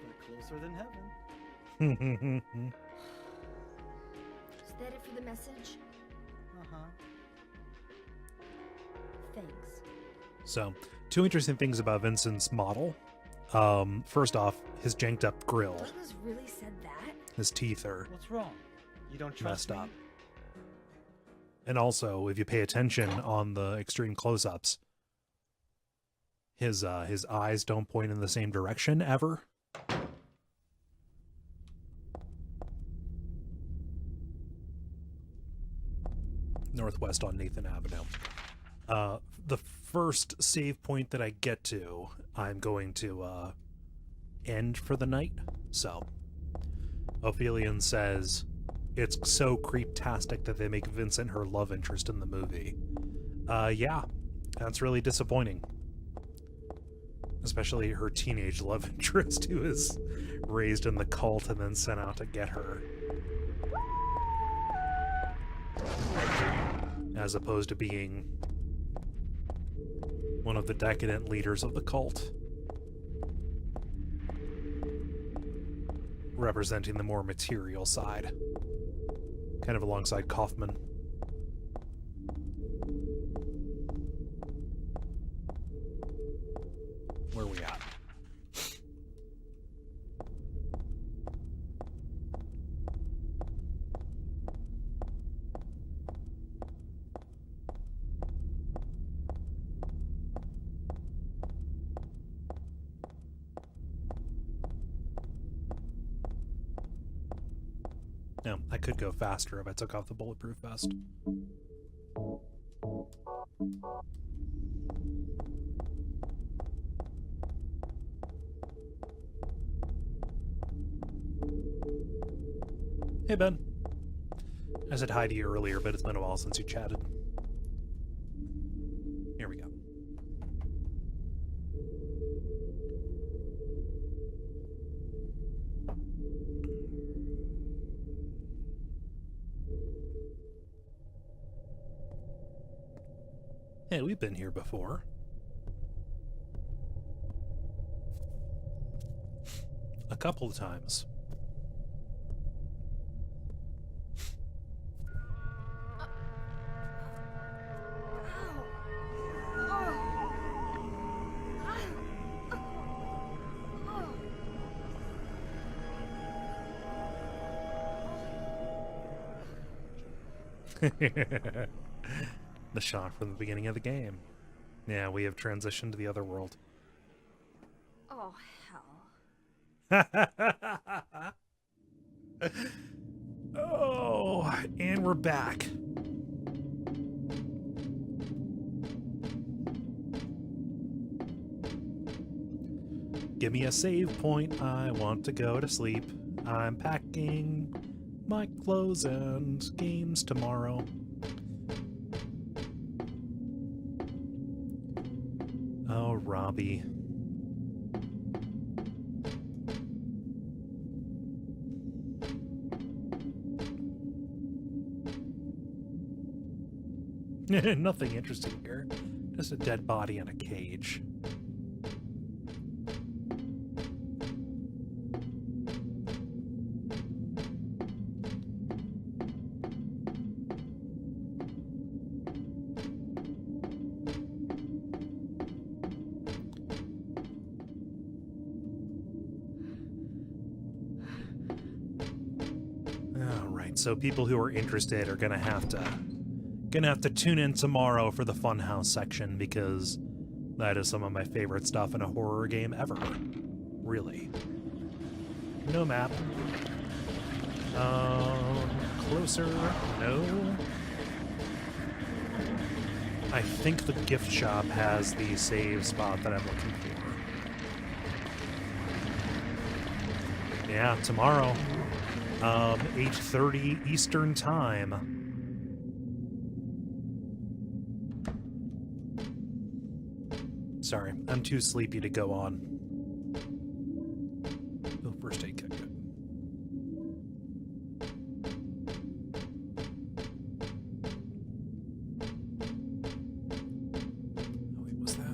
Speaker 6: But closer than heaven.
Speaker 2: Is that it for the message?
Speaker 6: Uh-huh.
Speaker 2: Thanks.
Speaker 1: So, two interesting things about Vincent's model. First off, his janked up grill.
Speaker 2: Douglas really said that?
Speaker 1: His teeth are
Speaker 6: What's wrong? You don't trust
Speaker 1: messed
Speaker 6: me?
Speaker 1: up. And also, if you pay attention on the extreme close-ups, his eyes don't point in the same direction ever. Northwest on Nathan Avenue. The first save point that I get to, I'm going to end for the night. So, Ophelian says it's so creeptastic that they make Vincent her love interest in the movie. Yeah, that's really disappointing. Especially her teenage love interest, who is raised in the cult and then sent out to get her. As opposed to being one of the decadent leaders of the cult. Representing the more material side. Kind of alongside Kaufman. Where are we at? No, I could go faster if I took off the bulletproof vest. Hey, Ben. I said hi to you earlier, but it's been a while since you chatted. Here we go. Hey, we've been here before. A couple of times. The shot from the beginning of the game. Yeah, we have transitioned to the other world.
Speaker 2: Oh, hell.
Speaker 1: Oh, and we're back. Give me a save point. I want to go to sleep. I'm packing my clothes and games tomorrow. Oh, Robbie. Nothing interesting here. Just a dead body in a cage. So people who are interested are gonna have to tune in tomorrow for the Funhouse section, because that is some of my favorite stuff in a horror game ever. Really. No map. Closer. No. I think the gift shop has the save spot that I'm looking for. Yeah, tomorrow. 8:30 Eastern Time. Sorry, I'm too sleepy to go on. Oh, first aid kit, good. Oh, wait, was that?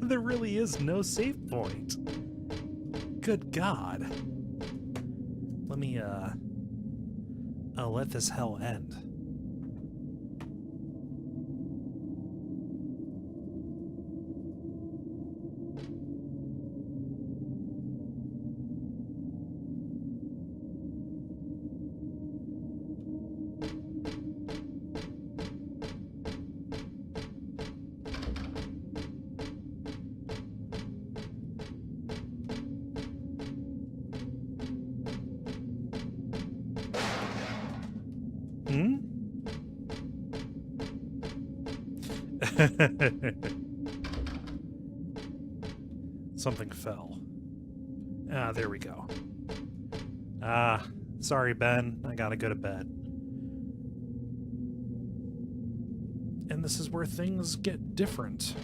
Speaker 1: There really is no save point. Good God. Let me, I'll let this hell end. Something fell. Ah, there we go. Ah, sorry, Ben. I gotta go to bed. And this is where things get different.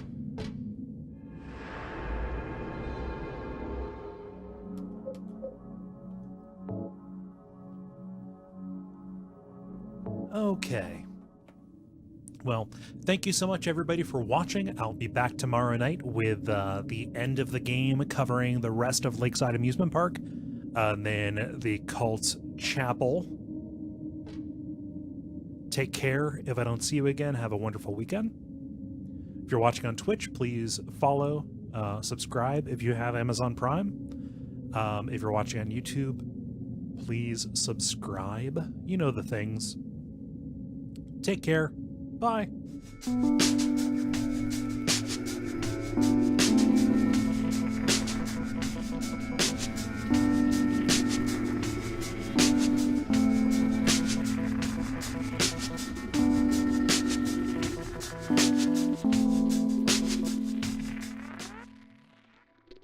Speaker 1: Okay. Well, thank you so much, everybody, for watching. I'll be back tomorrow night with the end of the game, covering the rest of Lakeside Amusement Park, and then the Cult Chapel. Take care. If I don't see you again, have a wonderful weekend. If you're watching on Twitch, please follow, subscribe if you have Amazon Prime. If you're watching on YouTube, please subscribe. You know the things. Take care. Bye.